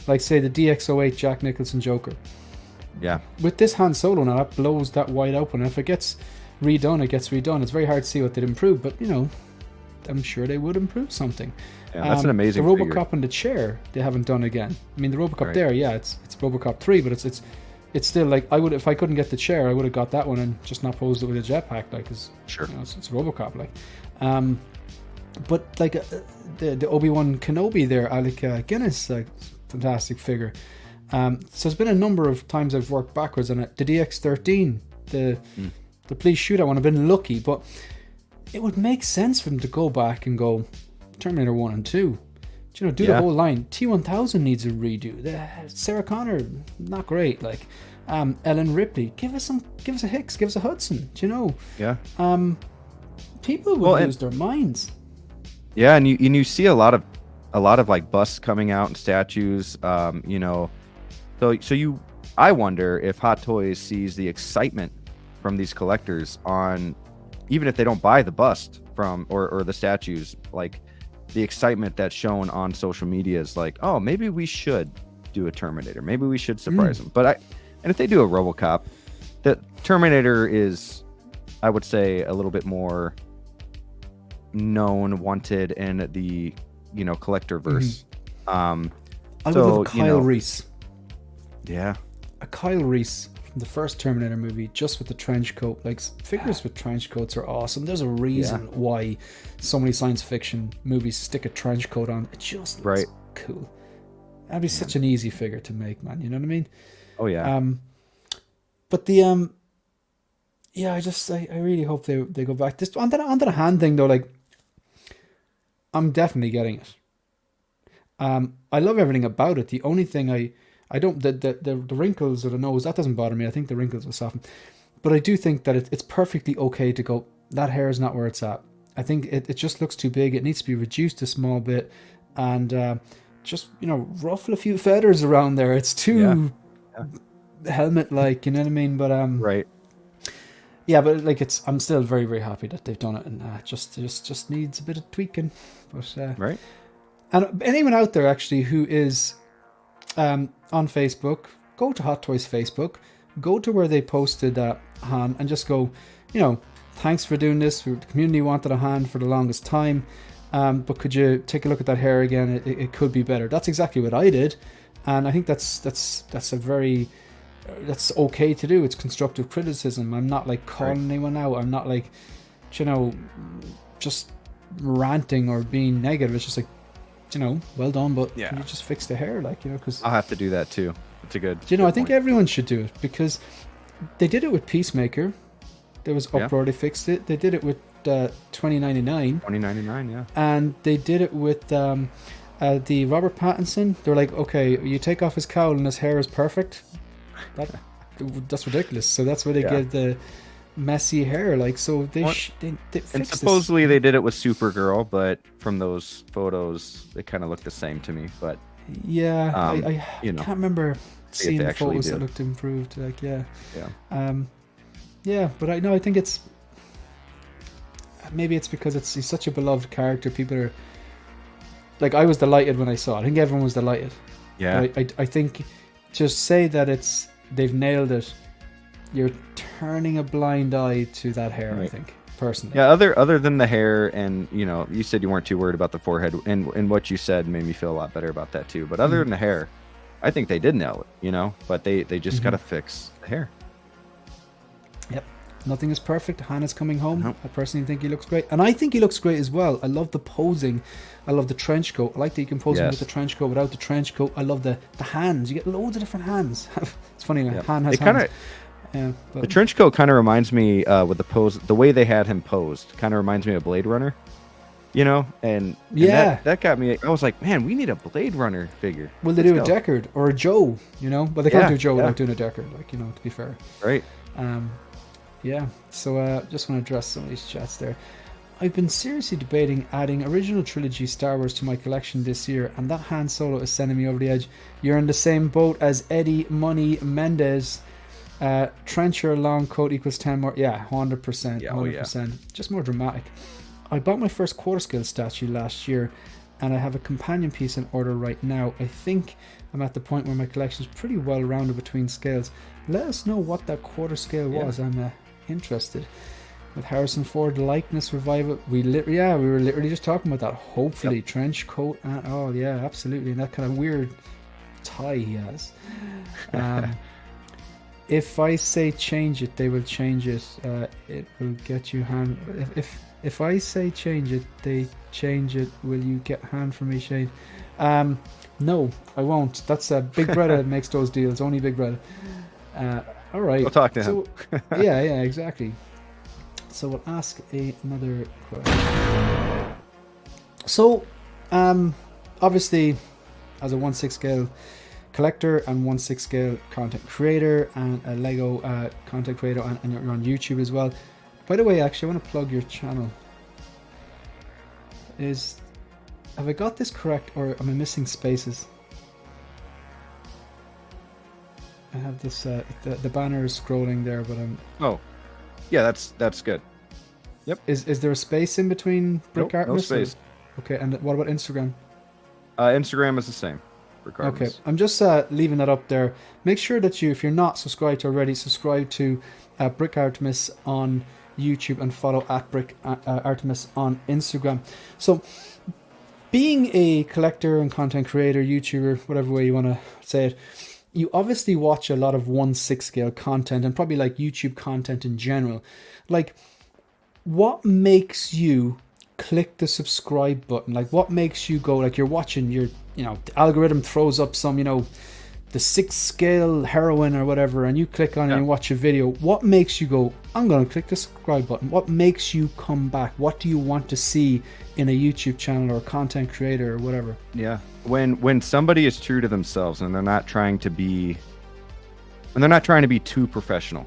Like, say, the DX08 Jack Nicholson Joker. Yeah. With this Han Solo now, that blows that wide open. If it gets redone, it gets redone. It's very hard to see what they'd improve, but, you know, I'm sure they would improve something. Yeah, that's an amazing The RoboCop figure. in the chair, they haven't done again. I mean, the RoboCop there, it's RoboCop 3, but it's still like, I would, if I couldn't get the chair, I would have got that one and just not posed it with a jetpack, like, cause, sure, you know, it's RoboCop, like. But like the Obi-Wan Kenobi there, Alec Guinness, like, fantastic figure. So there's been a number of times I've worked backwards on it. The DX13, the Police Shootout one, I've been lucky, but it would make sense for them to go back and go Terminator 1 and 2. Do the whole line. T1000 needs a redo. Sarah Connor, not great. Like, Ellen Ripley, give us a Hicks, give us a Hudson. Do you know? Yeah. People would lose their minds. Yeah, and you see a lot of like busts coming out and statues. You know, I wonder if Hot Toys sees the excitement from these collectors on, even if they don't buy the bust from or the statues, like the excitement that's shown on social media is like, oh, maybe we should do a Terminator. Maybe we should surprise them. And if they do a RoboCop, the Terminator is, I would say, a little bit more known, wanted in the, you know, collector verse. I would love Kyle Reese. Yeah. A Kyle Reese from the first Terminator movie, just with the trench coat. Like, figures with trench coats are awesome. There's a reason why so many science fiction movies stick a trench coat on. It just looks cool. That'd be such an easy figure to make, man. You know what I mean? Oh yeah. But the I really hope they go back. This onto the hand thing though, like, I'm definitely getting it. I love everything about it. The only thing I don't, the wrinkles or the nose, that doesn't bother me. I think the wrinkles will soften. But I do think that it's perfectly okay to go, that hair is not where it's at. I think it just looks too big. It needs to be reduced a small bit and just, you know, ruffle a few feathers around there. It's too helmet-like, you know what I mean? But right. Yeah, but like I'm still very, very happy that they've done it, and just needs a bit of tweaking. But right. And anyone out there actually who is on Facebook, go to Hot Toys Facebook, go to where they posted that Han, and just go, you know, thanks for doing this. The community wanted a Han for the longest time, but could you take a look at that hair again? It could be better. That's exactly what I did, and I think that's a very that's okay to do. It's constructive criticism. I'm not like calling anyone out. I'm not like, you know, just ranting or being negative. It's just like, you know, well done, but you just fix the hair, like, you know, because I'll have to do that too. It's a good. You know, I think everyone should do it because they did it with Peacemaker. There was uproar. They fixed it. They did it with 2099. 2099, yeah. And they did it with the Robert Pattinson. They're like, okay, you take off his cowl and his hair is perfect. That's ridiculous. So that's where they get the messy hair. Like, so they and supposedly they did it with Supergirl, but from those photos, they kind of look the same to me. But yeah, I can't remember seeing the photos that looked improved. Like, but I think it's maybe it's because he's such a beloved character. People are like, I was delighted when I saw it. I think everyone was delighted. Yeah, but I think just say that they've nailed it. You're turning a blind eye to that hair. Right. I think personally. Yeah. Other than the hair, and you know, you said you weren't too worried about the forehead, and what you said made me feel a lot better about that too. But other than the hair, I think they did nail it. You know, but they just gotta fix the hair. Yep. Nothing is perfect. Hannah's coming home. Nope. I personally think he looks great. And I think he looks great as well. I love the posing. I love the trench coat. I like that you can pose him with the trench coat, without the trench coat. I love the hands. You get loads of different hands. It's funny, Han has hands. The trench coat kind of reminds me with the pose, the way they had him posed, kind of reminds me of Blade Runner. You know? And that got me. I was like, man, we need a Blade Runner figure. Well, they do a Deckard or a Joe, you know? But they can't do Joe without doing a Deckard, like, you know, to be fair. Right. So just want to address some of these chats there. I've been seriously debating adding original trilogy Star Wars to my collection this year, and that Han Solo is sending me over the edge. You're in the same boat as Eddie Money Mendez. Trencher long coat equals 10 more. Yeah, 100%. 100%. Just more dramatic. I bought my first quarter scale statue last year, and I have a companion piece in order right now. I think I'm at the point where my collection is pretty well rounded between scales. Let us know what that quarter scale was. I'm interested. With Harrison Ford likeness revival, we were literally just talking about that. Hopefully, trench coat and absolutely, and that kind of weird tie he has. If I say change it, they will change it. It will get you hand. If I say change it, they change it. Will you get hand from me, Shane? No, I won't. That's Big Brother that makes those deals. Only Big Brother. All right. We'll talk to him. yeah, exactly. So we'll ask another question. So, obviously, as a 1/6 scale collector and 1/6 scale content creator and a Lego content creator, and you're on YouTube as well. By the way, actually, I want to plug your channel. Have I got this correct, or am I missing spaces? I have this. The banner is scrolling there, but I'm. Oh, yeah, that's good. Yep. Is there a space in between BRICK Nope, Artemis? no space. Okay, and what about Instagram? Instagram is the same. BRICK Okay, Artemis. I'm just leaving that up there. Make sure that if you're not subscribed already, subscribe to BRICK Artemis on YouTube and follow at BRICK Artemis on Instagram. So, being a collector and content creator, YouTuber, whatever way you want to say it, you obviously watch a lot of 1/6 scale content and probably like YouTube content in general. Like, what makes you click the subscribe button? Like, what makes you go, like, you're watching the algorithm throws up some, the 6 scale heroine or whatever, and you click on it and watch a video. What makes you go, I'm going to click the subscribe button? What makes you come back? What do you want to see in a YouTube channel or a content creator or whatever? Yeah. When somebody is true to themselves and they're not trying to be too professional.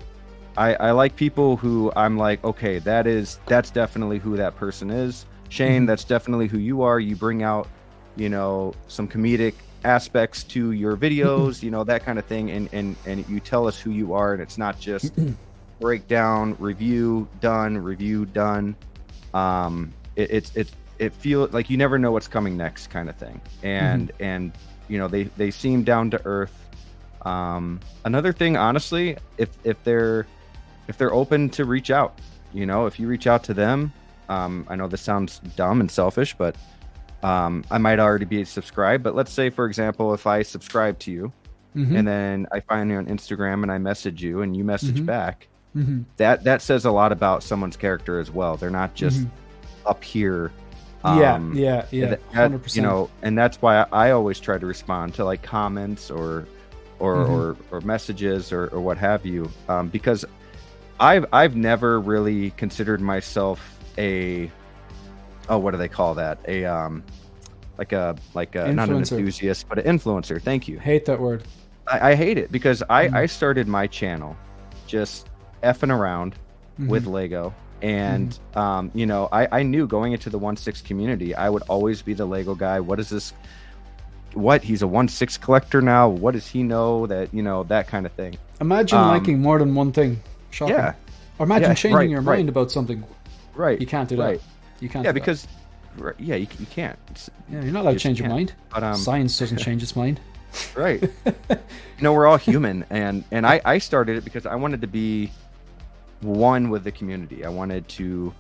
I like people who I'm like, okay, that's definitely who that person is. Shane, that's definitely who you are. You bring out, some comedic aspects to your videos, that kind of thing. And you tell us who you are, and it's not just breakdown, review done. It feels like you never know what's coming next, kind of thing. And they seem down to earth. Another thing, honestly, if they're open to reach out, if you reach out to them, I know this sounds dumb and selfish, but I might already be subscribed. But let's say, for example, if I subscribe to you and then I find you on Instagram and I message you and you message back, that says a lot about someone's character as well. They're not just up here. Yeah, 100%. And that's why I always try to respond to like comments or messages or what have you, because I've never really considered myself what do they call that? Like a not an enthusiast, but an influencer. Thank you. Hate that word. I hate it because I started my channel just effing around with Lego. And, I knew going into the 1/6 community, I would always be the Lego guy. What is this? He's a 1/6 collector now. What does he know? That kind of thing. Imagine liking more than one thing. Shocking. Yeah. Or imagine changing your mind about something. Right. You can't do that. Right. You can't. Yeah, do because you can't. you're not allowed to change your mind. But, science doesn't change its mind. Right. We're all human, and I started it because I wanted to be one with the community. I wanted to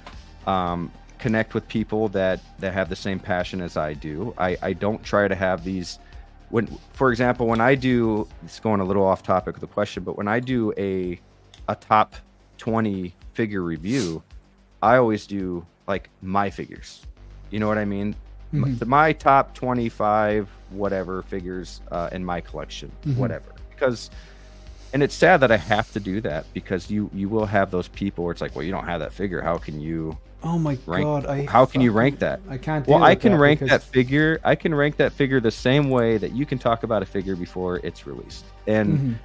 connect with people that have the same passion as I do. I don't try to have these for example, when I do, it's going a little off topic of the question, but when I do a top 20 figure review, I always do like my figures. You know what I mean? My top 25 whatever figures in my collection, whatever. Because and it's sad that I have to do that, because you will have those people where it's like, well, you don't have that figure. How can you? Oh my god! How can you rank that? I can't. Well, I can rank that figure. I can rank that figure the same way that you can talk about a figure before it's released. And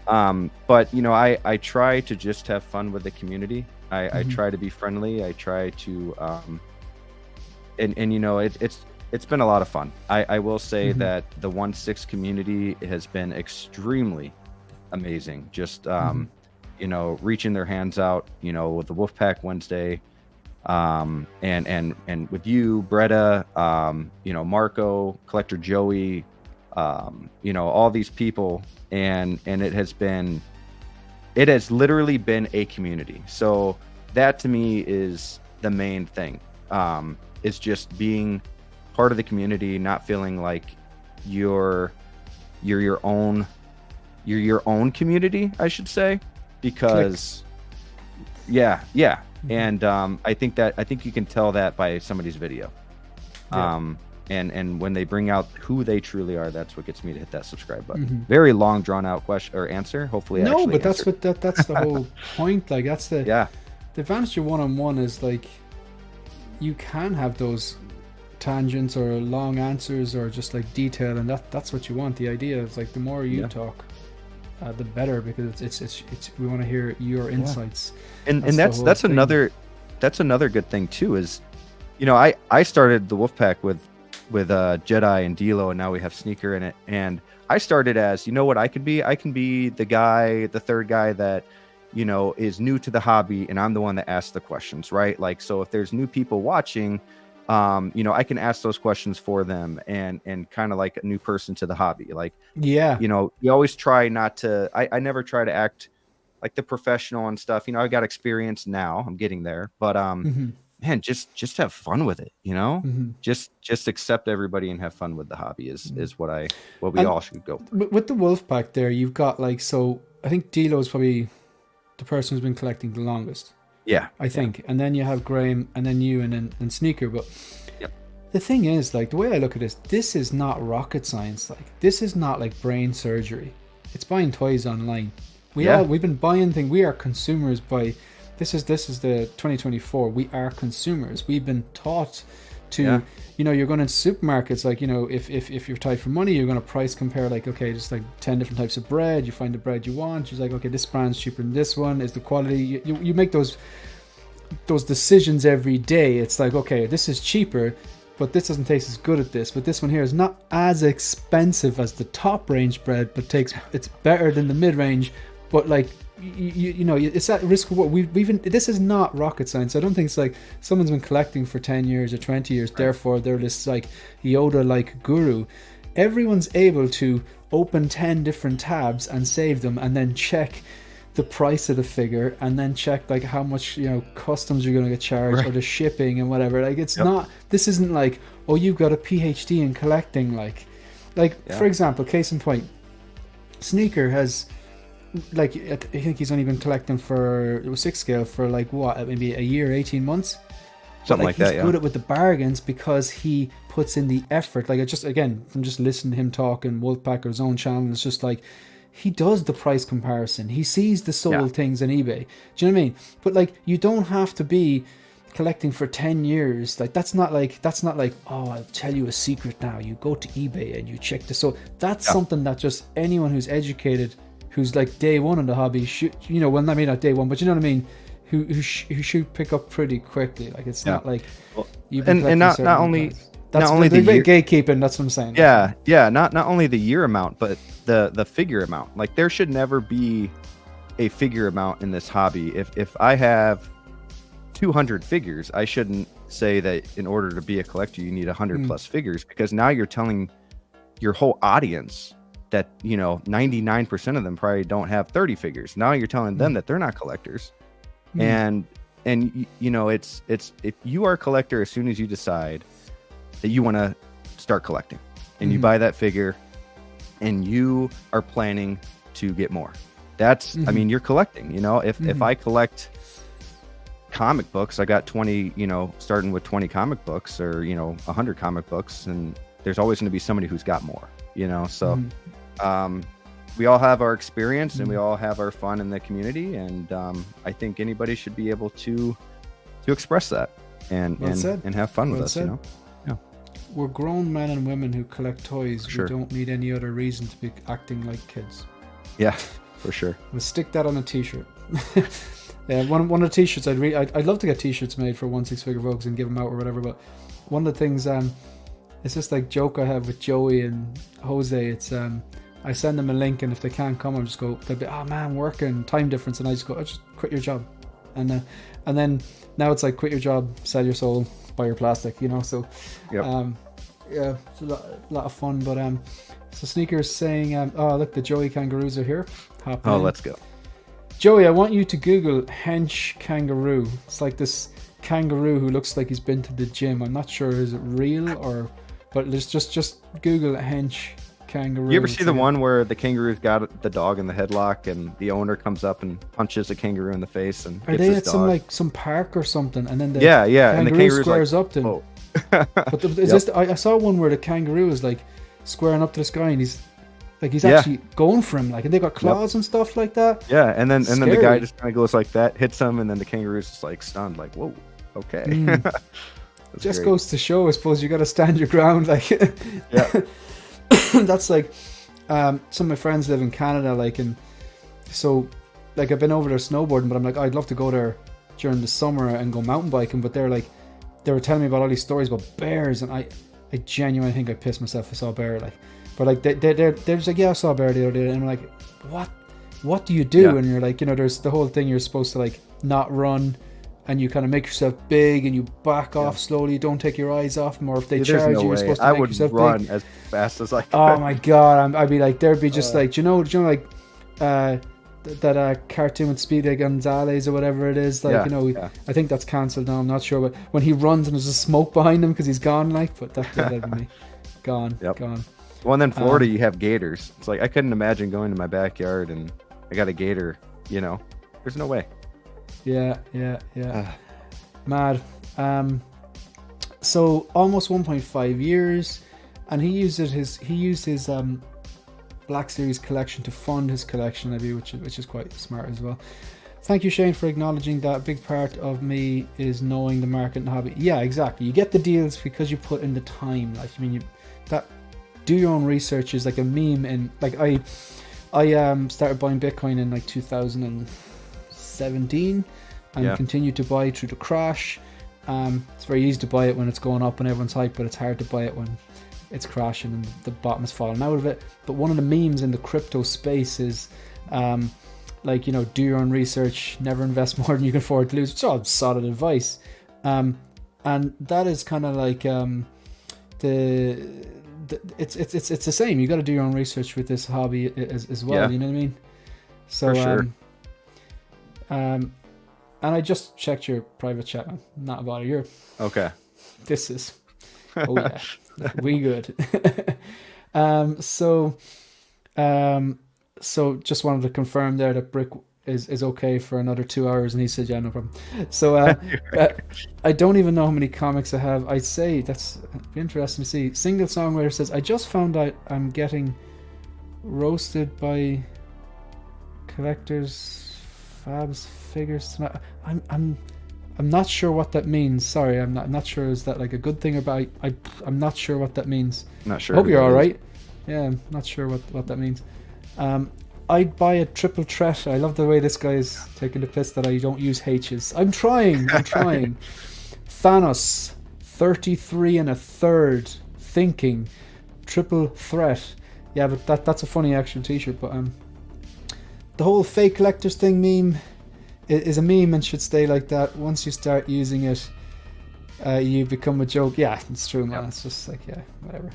but I try to just have fun with the community. I try to be friendly. I try to it's been a lot of fun. I will say that the 1/6 community has been extremely amazing. Just reaching their hands out, with the Wolfpack Wednesday, and with you, Bretta, Marco, Collector Joey, all these people, and it has literally been a community. So that to me is the main thing. Is just being part of the community, not feeling like you're your own community, I should say, because and I think you can tell that by somebody's video. And when they bring out who they truly are, that's what gets me to hit that subscribe button. Very long drawn out question or answer. Hopefully that's the whole point. Like that's the advantage of one-on-one is like you can have those tangents or long answers or just like detail, and that's what you want. The idea is like the more you talk, the better, because it's we want to hear your insights. And that's another good thing too, is, you know, I started the Wolfpack with Jedi and Dilo, and now we have Sneaker in it. And I started as, you know what I could be? I can be the third guy that, you know, is new to the hobby, and I'm the one that asks the questions, right? Like, so if there's new people watching, you know, I can ask those questions for them, and kind of like a new person to the hobby. Like, yeah, you know, you always try not to, I never try to act like the professional and stuff. You know, I got experience now, I'm getting there, but man, just have fun with it, you know. Just accept everybody and have fun with the hobby is what we all should go for. With the Wolfpack there, you've got like, so I think Dilo is probably the person who's been collecting the longest, I think, and then you have Graham, and then you, and then Sneaker. But the thing is, like, the way I look at this is not rocket science. Like, this is not like brain surgery. It's buying toys online. We've been buying things. We are consumers by this is the 2024. We are consumers. We've been taught to, you know, you're going into supermarkets, like, you know, if you're tight for money, you're going to price compare, like, okay, just like 10 different types of bread. You find the bread you want. You're like, okay, this brand's cheaper than this one. Is the quality? You make those decisions every day. It's like, okay, this is cheaper, but this doesn't taste as good at this. But this one here is not as expensive as the top range bread, but it's better than the mid range. But like, you know, it's at risk of what we've been. This is not rocket science. I don't think it's like someone's been collecting for 10 years or 20 years, therefore they're this like Yoda like guru. Everyone's able to open 10 different tabs and save them, and then check the price of the figure, and then check like how much, you know, customs you're going to get charged, or the shipping and whatever. Like, it's not, this isn't like, oh, you've got a PhD in collecting. Like for example, case in point, Sneaker has, like, I think he's only been collecting for, it was 6 scale for like what, maybe a year, 18 months, something like that. He's good at with the bargains because he puts in the effort. Like, I just, again, from just listening to him talk in Wolfpack or his own channel, it's just like he does the price comparison. He sees the sold things on eBay. Do you know what I mean? But like, you don't have to be collecting for 10 years. Like, that's not like, oh, I'll tell you a secret now. You go to eBay and you check the, so that's something that just anyone who's educated, who's like day one in the hobby should, you know, well, I mean, not day one, but you know what I mean, who should pick up pretty quickly. Like, it's not like you've been, and not only price. Not only the gatekeeping, that's what I'm saying. Not only the year amount, but the figure amount. Like, there should never be a figure amount in this hobby. If I have 200 figures, I shouldn't say that in order to be a collector you need 100 plus figures, because now you're telling your whole audience that, you know, 99% of them probably don't have 30 figures. Now you're telling them that they're not collectors. And you know, it's if you are a collector, as soon as you decide that you want to start collecting and you buy that figure and you are planning to get more, that's I mean, you're collecting. You know, if I collect comic books, I got 20, you know, starting with 20 comic books, or, you know, 100 comic books, and there's always going to be somebody who's got more, you know. So we all have our experience and we all have our fun in the community, and I think anybody should be able to express that and have fun with us, you know. We're grown men and women who collect toys. Sure. We don't need any other reason to be acting like kids. Yeah, for sure. We'll stick that on a t-shirt. One of the t-shirts I'd love to get t-shirts made for 1/6 Figure Vogues and give them out or whatever, but one of the things it's just like joke I have with Joey and Jose. It's I send them a link, and if they can't come, I'll just go, they'll be, oh man, working, time difference, and I just go, just quit your job. And then now it's like, quit your job, sell your soul, buy your plastic, you know. So it's a lot of fun. But so Sneaker's saying, oh look, the Joey kangaroos are here. Let's go. Joey, I want you to Google hench kangaroo. It's like this kangaroo who looks like he's been to the gym. I'm not sure, is it real or, but just Google hench kangaroo. You ever see the one where the kangaroo's got the dog in the headlock and the owner comes up and punches a kangaroo in the face and are they at some park or something, and then the kangaroo and the kangaroo squares like, up to him. Oh. But I saw one where the kangaroo is like squaring up to this guy, and he's actually going for him, like, and they got claws and stuff like that. Yeah, and then the guy just kind of goes like that, hits him, and then the kangaroo's just like stunned, like, whoa, okay. just great. goes to show, I suppose, you got to stand your ground. Like, Yeah. that's like, some of my friends live in Canada, like, and so, like, I've been over there snowboarding, but I'm like, I'd love to go there during the summer and go mountain biking, but they were telling me about all these stories about bears, and I genuinely think I pissed myself if I saw a bear, like, but like, they're just like, yeah, I saw a bear the other day, and I'm like, what do you do? Yeah. And you're like, there's the whole thing, you're supposed to like not run, and you kind of make yourself big, and you back off slowly, don't take your eyes off them, or if they There's charge no you, you're way. supposed to I make would yourself run big. as fast as I could. Oh my god, I'd be like, there'd be just like, like that cartoon with Speedy Gonzales or whatever it is, like, I think that's cancelled now, I'm not sure, but when he runs and there's a smoke behind him because he's gone, like, but that'd be me. Gone. Well, and then Florida, you have gators. It's like, I couldn't imagine going to my backyard and I got a gator, there's no way. Yeah. Mad. So almost 1.5 years, and he used his Black Series collection to fund his collection, which is quite smart as well. Thank you, Shane, for acknowledging that. A big part of me is knowing the market and hobby. Yeah, exactly. You get the deals because you put in the time. Like, do your own research is like a meme. And like, I started buying Bitcoin in like 2017 and continued to buy through the crash. It's very easy to buy it when it's going up and everyone's hyped, but it's hard to buy it when it's crashing and the bottom is falling out of it. But one of the memes in the crypto space is like, do your own research, never invest more than you can afford to lose. It's all solid advice. And that is kind of like it's the same. You got to do your own research with this hobby as well. You know what I mean? So for sure. And I just checked your private chat, man. Not about a year. Okay. This is we good. So just wanted to confirm there that Brick is okay for another 2 hours, and he said, yeah, no problem. So I don't even know how many comics I have. I'd say that's be interesting to see. Single Songwriter says, I just found out I'm getting roasted by collectors fabs figures tonight. I'm not sure what that means. Sorry, I'm not sure. Is that like a good thing or bad? I'm not sure what that means. Not sure. Hope you're all right. Yeah, I'm not sure what that means. I'd buy a triple threat. I love the way this guy is taking the piss that I don't use H's. I'm trying. Thanos, 33 and a third, thinking, triple threat. Yeah, but that's a funny actual t-shirt. But the whole fake collectors thing meme is a meme and should stay like that. Once you start using it, you become a joke. Yeah, it's true, man. Yep. It's just like, yeah, whatever.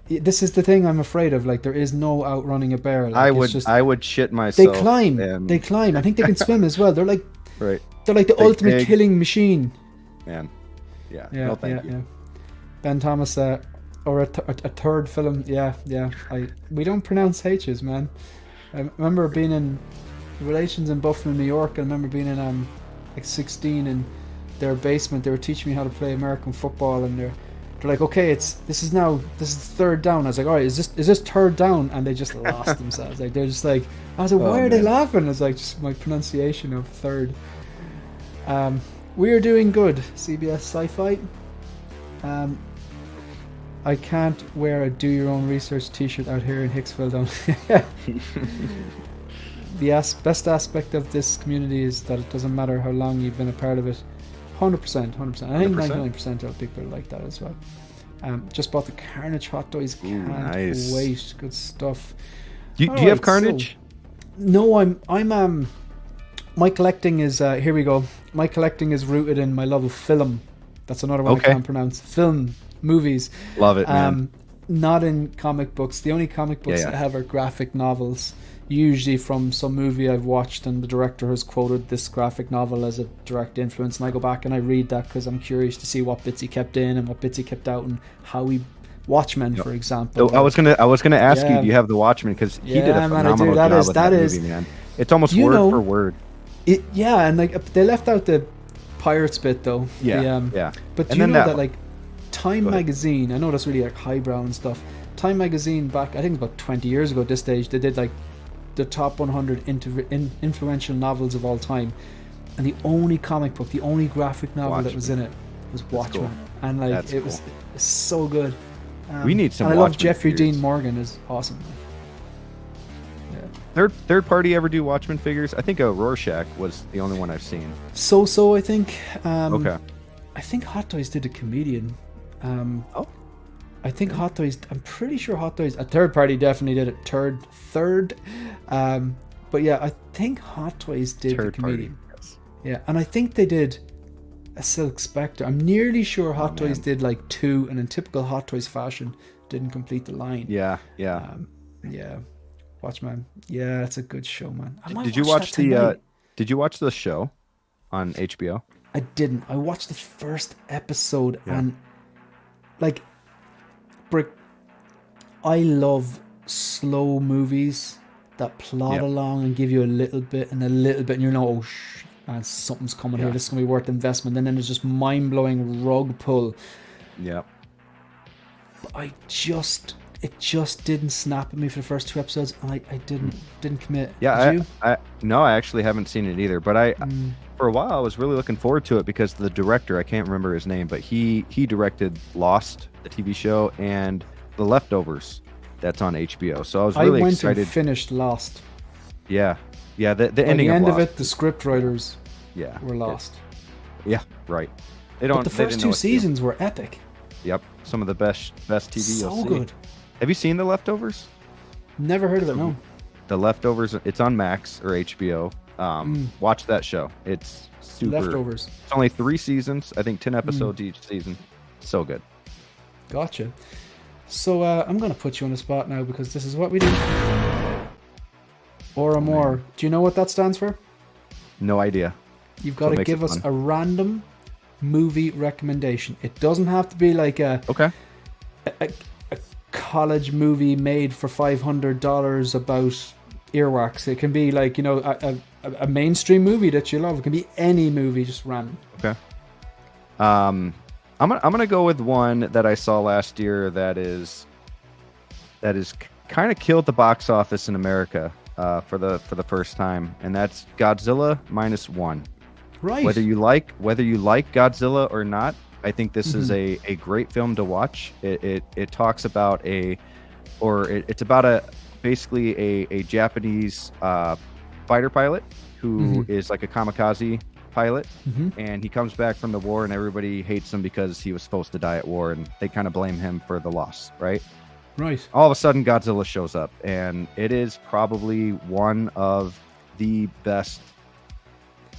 This is the thing I'm afraid of. Like, there is no outrunning a bear. Like, I would shit myself. They climb. I think they can swim as well. They're like the ultimate killing machine. Man, yeah. Yeah, no, thank you. Yeah. Ben Thomas, or a third film. Yeah. We don't pronounce H's, man. I remember being in relations in Buffalo, New York. I remember being in like 16 in their basement. They were teaching me how to play American football, and they're like, okay, this is third down. I was like, all right, is this third down? And they just lost themselves. Like, they're just like, I was like, why are they laughing? It's like just my pronunciation of third. We are doing good, CBS Sci-Fi. I can't wear a do your own research t-shirt out here in Hicksville, don't. The best aspect of this community is that it doesn't matter how long you've been a part of it. 100%. I think 99% of people are like that as well. Just bought the Carnage hot dogs. Can't wait. Good stuff. Do you have Carnage? No, I'm my collecting is here we go. My collecting is rooted in my love of film. That's another one I can't pronounce. Film, movies. Love it, man. Not in comic books. The only comic books I have are graphic novels. Usually from some movie I've watched and the director has quoted this graphic novel as a direct influence, and I go back and I read that because I'm curious to see what bits he kept in and what bits he kept out and how he Watchmen, for example. So I was gonna ask you, do you have the Watchmen? Because he did a phenomenal job with that movie, man. It's almost word for word. And like they left out the pirates bit though. Yeah. But do you know that like Time magazine? I know that's really like highbrow and stuff. Time magazine back, I think about 20 years ago at this stage, they did like the top 100 influential novels of all time, and the only comic book, the only graphic novel that was in it was Watchmen, cool. and like That's it was so good. We need some And I love Watchmen Jeffrey figures. Dean Morgan is awesome. Yeah. Third party ever do Watchmen figures? I think a Rorschach was the only one I've seen. So I think. Okay. I think Hot Toys did a comedian. Oh. I think Hot Toys. I'm pretty sure Hot Toys. A third party definitely did it. Third. But yeah, I think Hot Toys did the Third comedian. party. Yes. Yeah, and I think they did a Silk Spectre. I'm nearly sure Hot Toys did like 2, and in typical Hot Toys fashion, didn't complete the line. Yeah. Yeah. Watchmen. Yeah, it's a good show, man. Did you watch the show on HBO? I didn't. I watched the first episode and like Brick. I love slow movies that plod along and give you a little bit, and you know, oh man, something's coming here. This is gonna be worth investment. And then there's just mind-blowing rug pull. Yeah. But it just didn't snap at me for the first 2 episodes, and I didn't commit. Yeah, Did you? I actually haven't seen it either, but for a while I was really looking forward to it because the director, I can't remember his name, but he directed Lost, the TV show, and The Leftovers, that's on HBO. So I was really excited. And finished Lost. Yeah, the By ending the end of of Lost. it, the script writers were lost. Yeah, right. But the first 2 seasons were epic. Yep, some of the best TV you'll see. So good. Have you seen The Leftovers? Never heard of it. No. The Leftovers. It's on Max or HBO. Watch that show. It's super. Leftovers. It's only 3 seasons. I think 10 episodes each season. So good. Gotcha. So I'm going to put you on the spot now because this is what we do. Or more. Do you know what that stands for? No idea. You've got to give us a random movie recommendation. It doesn't have to be like a college movie made for $500 about earwax. It can be like, you know, a mainstream movie that you love. It can be any movie, just random. Okay. I'm gonna go with one that I saw last year that is kind of killed the box office in America for the first time, and that's Godzilla -1. Right. Whether you like Godzilla or not, I think this is a great film to watch. It talks about it's about basically a Japanese fighter pilot who is like a kamikaze pilot, and he comes back from the war and everybody hates him because he was supposed to die at war, and they kind of blame him for the loss, right? Right. All of a sudden Godzilla shows up, and it is probably one of the best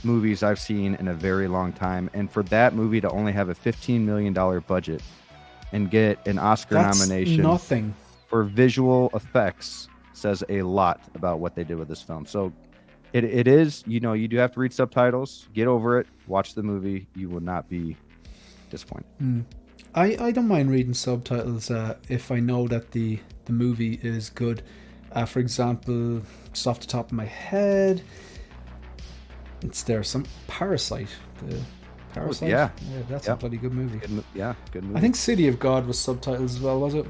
movies I've seen in a very long time. And for that movie to only have a $15 million budget and get an Oscar nomination nothing for visual effects says a lot about what they did with this film. So it is, you know, you do have to read subtitles. Get over it. Watch the movie. You will not be disappointed. I don't mind reading subtitles if I know that the movie is good. For example, just off the top of my head, some Parasite. Parasite? Yeah, that's a bloody good movie. Good movie. I think City of God was subtitles as well, was it?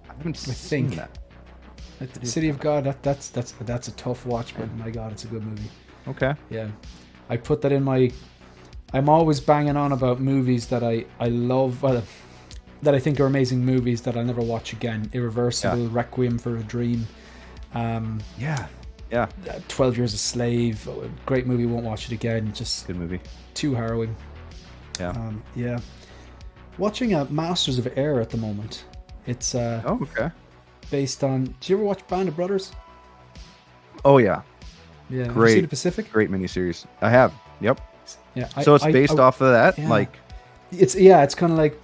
I haven't seen that. City of God, that's a tough watch, but my God, it's a good movie. Okay. Yeah. I put that in my... I'm always banging on about movies that I love, that I think are amazing movies that I'll never watch again. Irreversible, Requiem for a Dream. 12 Years a Slave, great movie, won't watch it again. Just good movie. Too harrowing. Yeah. Watching Masters of Air at the moment. It's okay. Based on. Did you ever watch Band of Brothers? Oh yeah. Yeah. Great. Have you seen the Pacific? Great miniseries. I have. Yep. Yeah. So it's based off of that, like. It's kind of like.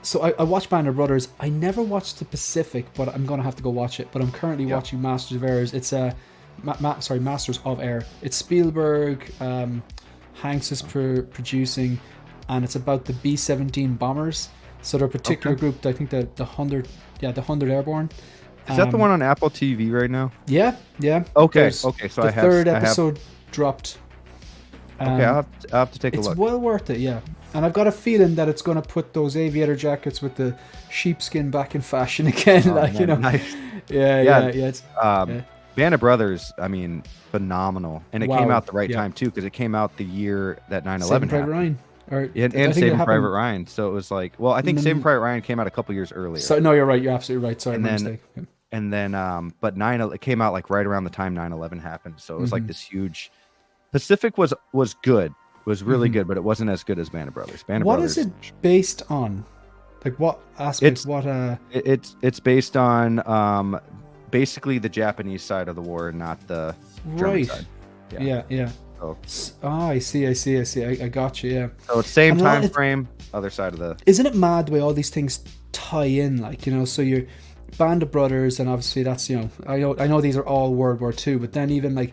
So I watched Band of Brothers. I never watched the Pacific, but I'm gonna have to go watch it. But I'm currently watching Masters of Air. It's Masters of Air. It's Spielberg. Hanks is producing, and it's about the B-17 bombers. So they're a particular group. I think the 100 Airborne. Is that the one on Apple TV right now? Yeah. Okay. So the third episode dropped. Okay, I'll have to take a look. It's well worth it, yeah. And I've got a feeling that it's going to put those aviator jackets with the sheepskin back in fashion again. Nice. It's, Band of Brothers, I mean, phenomenal. And it came out the right yeah. time, too, because it came out the year that 9/11 Saving Private happened. Ryan. Or And I think it Saving happened- Private Ryan. So it was like, well, I think Saving Private Ryan came out a couple years earlier. So no, you're right. You're absolutely right. Sorry, And my then- mistake. Yeah. And then, but it came out like right around the time 9/11 happened. So it was like this huge. Pacific was good, was really good, but it wasn't as good as Band of Brothers. Band of What Brothers. is it based on? Like what aspect? It's based on basically the Japanese side of the war, not the German Right. side. Yeah. So, I see. I got you. Yeah. so it's same And a lot- time frame, other side of the. Isn't it mad the way all these things tie in? Like, you know, so you're Band of Brothers, and obviously that's, you know, I know these are all World War II, but then even like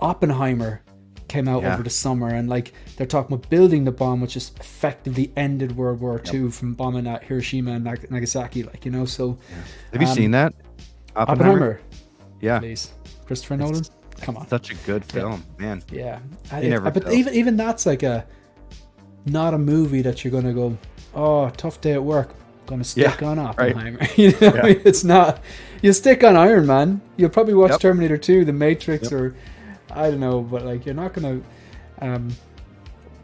Oppenheimer came out over the summer, and like they're talking about building the bomb, which just effectively ended World War II from bombing at Hiroshima and Nagasaki. Like, you know, so Have you seen that? Oppenheimer? Yeah. Please, Christopher Nolan. Come on. Such a good film, man. Yeah, But even that's like not a movie that you're gonna go, oh, tough day at work, gonna stick on Oppenheimer. Right. You know, it's not. You stick on Iron Man. You'll probably watch Terminator 2, The Matrix, or I don't know, but like you're not gonna.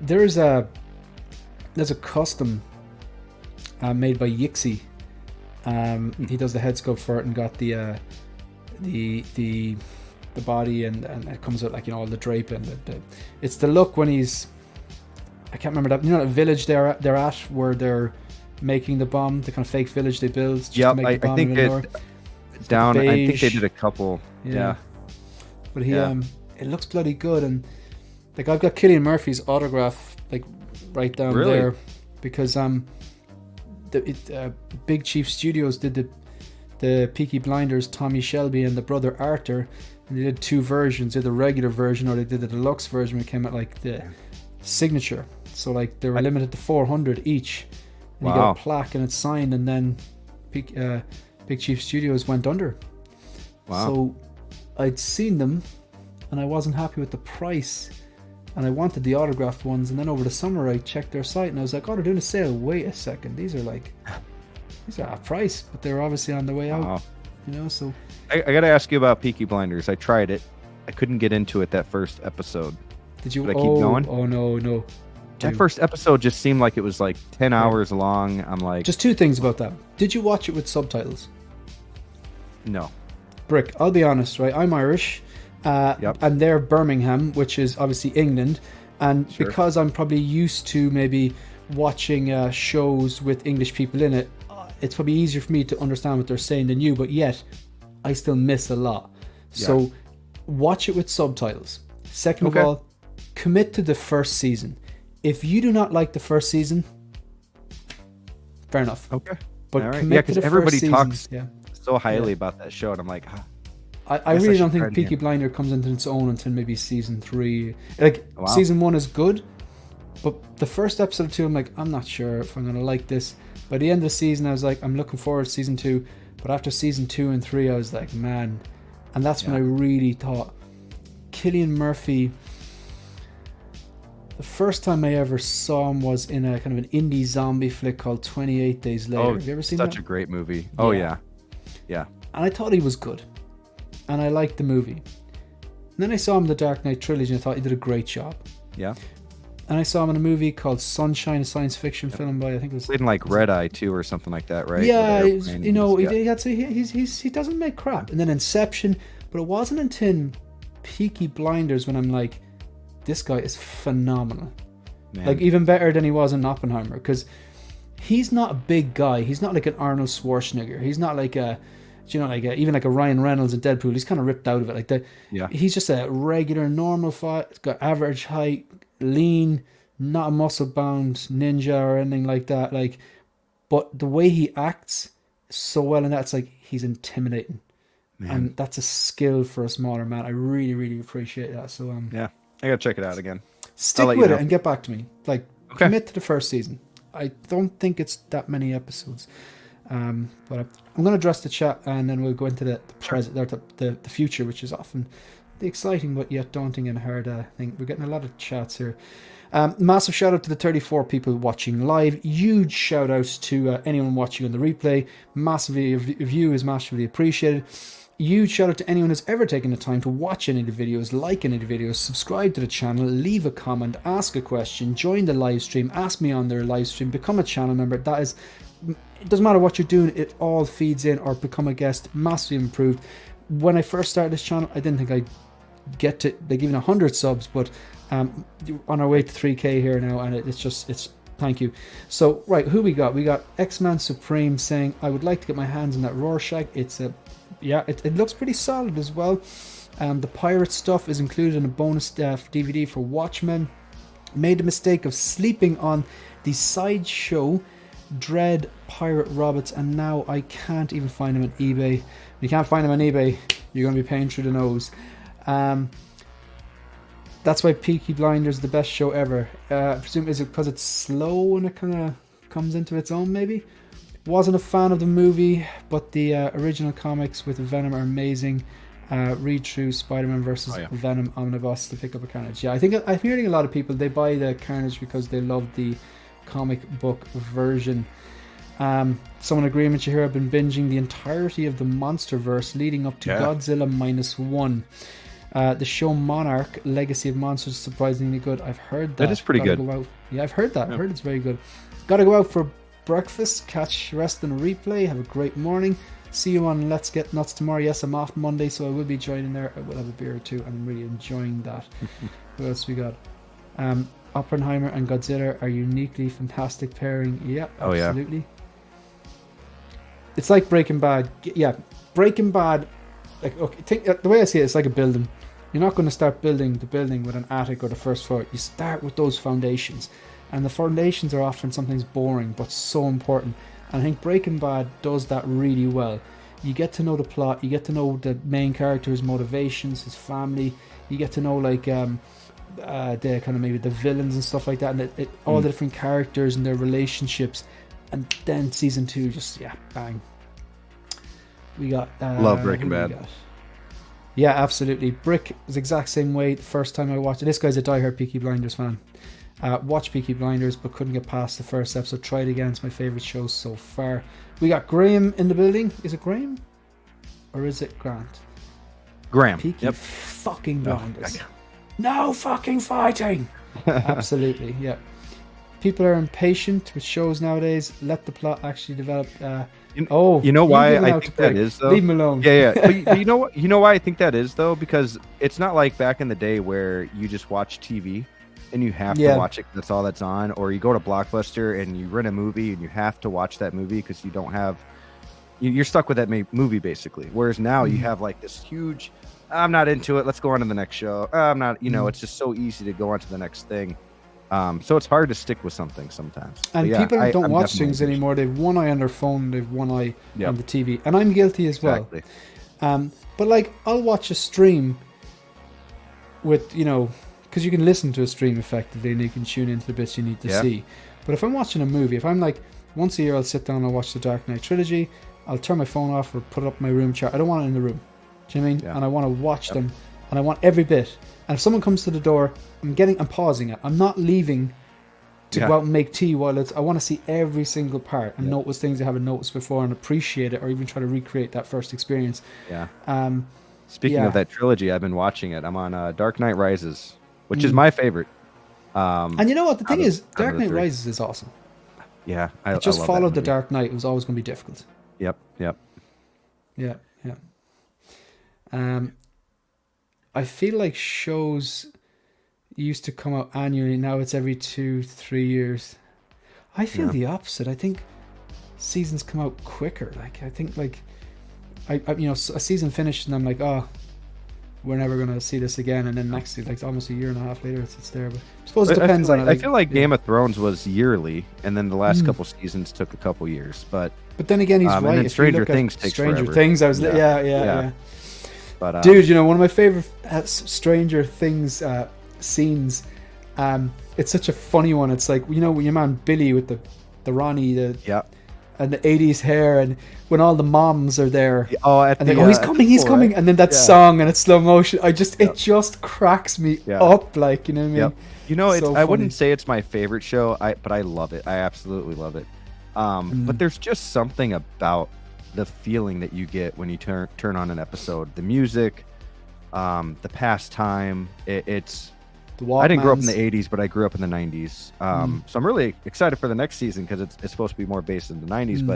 There's a custom made by Yixi. He does the head sculpt for it and got the body, and it comes out like, you know, all the drape, and it's the look when he's, I can't remember that, you know, that village they're at where they're making the bomb, the kind of fake village they build just to make the bomb. I think I think they did a couple. Yeah. But he it looks bloody good, and like I've got Cillian Murphy's autograph like right down there, because Big Chief Studios did the Peaky Blinders, Tommy Shelby and the brother Arthur, and they did two versions. They did the regular version, or they did the deluxe version, which came out like the signature. So like they were limited to 400 each. And you got a plaque and it's signed, and then Big Chief Studios went under. Wow. So I'd seen them and I wasn't happy with the price, and I wanted the autographed ones, and then over the summer I checked their site and I was like, oh, they're doing a sale. Wait a second, these are half price, but they're obviously on the way out. You know, so I gotta ask you about Peaky Blinders. I tried it. I couldn't get into it that first episode. Did you? Did I keep going? Oh no. That first episode just seemed like it was like 10 hours long. I'm like, just two things about that. Did you watch it with subtitles? No. Brick, I'll be honest, right? I'm Irish, and they're Birmingham, which is obviously England, and because I'm probably used to maybe watching shows with English people in it, it's probably easier for me to understand what they're saying than you, but yet I still miss a lot. So watch it with subtitles. Second of all, commit to the first season. If you do not like the first season, fair enough. Okay. But commit to the everybody first talks season. so highly about that show, and I'm like, I really don't think Peaky Blinder comes into its own until maybe season 3. Like season 1 is good, but the first episode or 2, I'm like, I'm not sure if I'm gonna like this. By the end of the season, I was like, I'm looking forward to season 2. But after season 2 and 3, I was like, man. And that's when I really thought Cillian Murphy. The first time I ever saw him was in a kind of an indie zombie flick called 28 Days Later. Have you ever seen that? Such a great movie. Oh yeah. And I thought he was good, and I liked the movie. And then I saw him in the Dark Knight trilogy, and I thought he did a great job. Yeah. And I saw him in a movie called Sunshine, a science fiction film by, I think it was... Played in like Red Eye 2 or something like that, right? Yeah, you know, he doesn't make crap. And then Inception, but it wasn't until Peaky Blinders when I'm like, this guy is phenomenal. Man. Like even better than he was in Oppenheimer, because he's not a big guy. He's not like an Arnold Schwarzenegger. He's not like even like a Ryan Reynolds in Deadpool. He's kind of ripped out of it. Like that. Yeah. He's just a regular, normal fight. He's got average height, lean, not a muscle bound ninja or anything like that. Like, but the way he acts so well in that, it's like he's intimidating, and that's a skill for a smaller man. I really, really appreciate that. So yeah. I gotta check it out again. Stick with it and get back to me. Like, commit to the first season. I don't think it's that many episodes. But I'm going to address the chat, and then we'll go into the present, or the future, which is often the exciting but yet daunting and hard thing. We're getting a lot of chats here. Massive shout out to the 34 people watching live. Huge shout out to anyone watching on the replay. Massively, a view is massively appreciated. Huge shout out to anyone who's ever taken the time to watch any of the videos, like any of the videos, subscribe to the channel, leave a comment, ask a question, join the live stream, ask me on their live stream, become a channel member. That is, it doesn't matter what you're doing, it all feeds in, or become a guest, massively improved. When I first started this channel, I didn't think I'd get to like even 100 subs, but on our way to 3k here now, and it's thank you. So right, who we got? We got X-Man Supreme saying, I would like to get my hands on that Rorschach. It's a, yeah, it looks pretty solid as well. The pirate stuff is included in a bonus DVD for Watchmen. Made the mistake of sleeping on the Sideshow Dread Pirate Roberts, and now I can't even find them on eBay. If you can't find them on eBay, you're going to be paying through the nose. That's why Peaky Blinders is the best show ever. I presume, is it because it's slow and it kind of comes into its own, maybe? Wasn't a fan of the movie, but the original comics with Venom are amazing. Read through Spider-Man versus Venom Omnibus to pick up a Carnage. Yeah, I think I'm hearing a lot of people, they buy the Carnage because they love the comic book version. Someone agreeing with you here, I've been binging the entirety of the Monsterverse leading up to Godzilla -1. The show Monarch, Legacy of Monsters is surprisingly good. I've heard that. That is pretty good. Yeah, I've heard that. I've heard it's very good. Gotta go out for breakfast, catch rest and replay. Have a great morning. See you on Let's Get Nuts tomorrow. Yes, I'm off Monday, so I will be joining there. I will have a beer or two, and I'm really enjoying that. What else we got? Oppenheimer and Godzilla are uniquely fantastic pairing. Yeah, absolutely. Yeah. It's like Breaking Bad. Yeah, Breaking Bad. Like, okay, the way I see it, it's like a building. You're not going to start building the building with an attic or the first floor. You start with those foundations, and the foundations are often something's boring but so important. And I think Breaking Bad does that really well. You get to know the plot, you get to know the main character's motivations, his family. You get to know like the kind of maybe the villains and stuff like that, and all the different characters and their relationships. And then season 2, just bang. We got love Breaking Bad. Yeah, absolutely. Brick is the exact same way. The first time I watched it, this guy's a diehard Peaky Blinders fan. Watched Peaky Blinders but couldn't get past the first episode. Tried again. It's my favourite show so far. We got Graham in the building. Is it Graham? Or is it Grant? Graham. Peaky fucking Blinders. No fucking fighting. Absolutely, yeah. People are impatient with shows nowadays. Let the plot actually develop. You know why I think that is, though? Leave him alone. Yeah. But you know what? You know why I think that is, though? Because it's not like back in the day where you just watch TV and you have to watch it. That's all that's on. Or you go to Blockbuster and you rent a movie and you have to watch that movie because you don't have. You're stuck with that movie basically. Whereas now you have like this huge. I'm not into it. Let's go on to the next show. I'm not. You know, it's just so easy to go on to the next thing. So it's hard to stick with something sometimes. And people don't watch things anymore. They've one eye on their phone, they've one eye on the TV. And I'm guilty as well. But like, I'll watch a stream with, because you can listen to a stream effectively and you can tune into the bits you need to see. But if I'm watching a movie, if I'm like, once a year I'll sit down and watch the Dark Knight trilogy, I'll turn my phone off or put it up in my room chair. I don't want it in the room. Do you know what I mean? And I want to watch them and I want every bit. And if someone comes to the door, I'm pausing it. I'm not leaving to go out and make tea while I want to see every single part and notice things I haven't noticed before and appreciate it, or even try to recreate that first experience. Speaking of that trilogy, I've been watching it. I'm on Dark Knight Rises, which is my favorite. And you know what? The thing is, Dark Knight Rises is awesome. Yeah, I just followed the Dark Knight. It was always going to be difficult. Yep. Yeah. I feel like shows used to come out annually. Now it's every 2-3 years. I feel the opposite. I think seasons come out quicker. Like, I think like a season finished and I'm like, oh, we're never gonna see this again. And then next, like almost a year and a half later, it's there. But I suppose it depends on it. I feel like Game of Thrones was yearly, and then the last couple seasons took a couple years. But then again, he's right. And then Stranger Things takes Stranger forever. Things. I was yeah. But, dude, one of my favorite Stranger Things scenes. It's such a funny one. It's like, your man Billy with the Ronnie, and the 80s hair, and when all the moms are there. He's coming, and then that song and it's slow motion. It just cracks me up, like, you know what I mean? I wouldn't say it's my favorite show, but I love it. I absolutely love it. But there's just something about the feeling that you get when you turn on an episode, the music, the pastime. It's I didn't grow up in the 80s, but I grew up in the 90s. So I'm really excited for the next season because it's supposed to be more based in the 90s,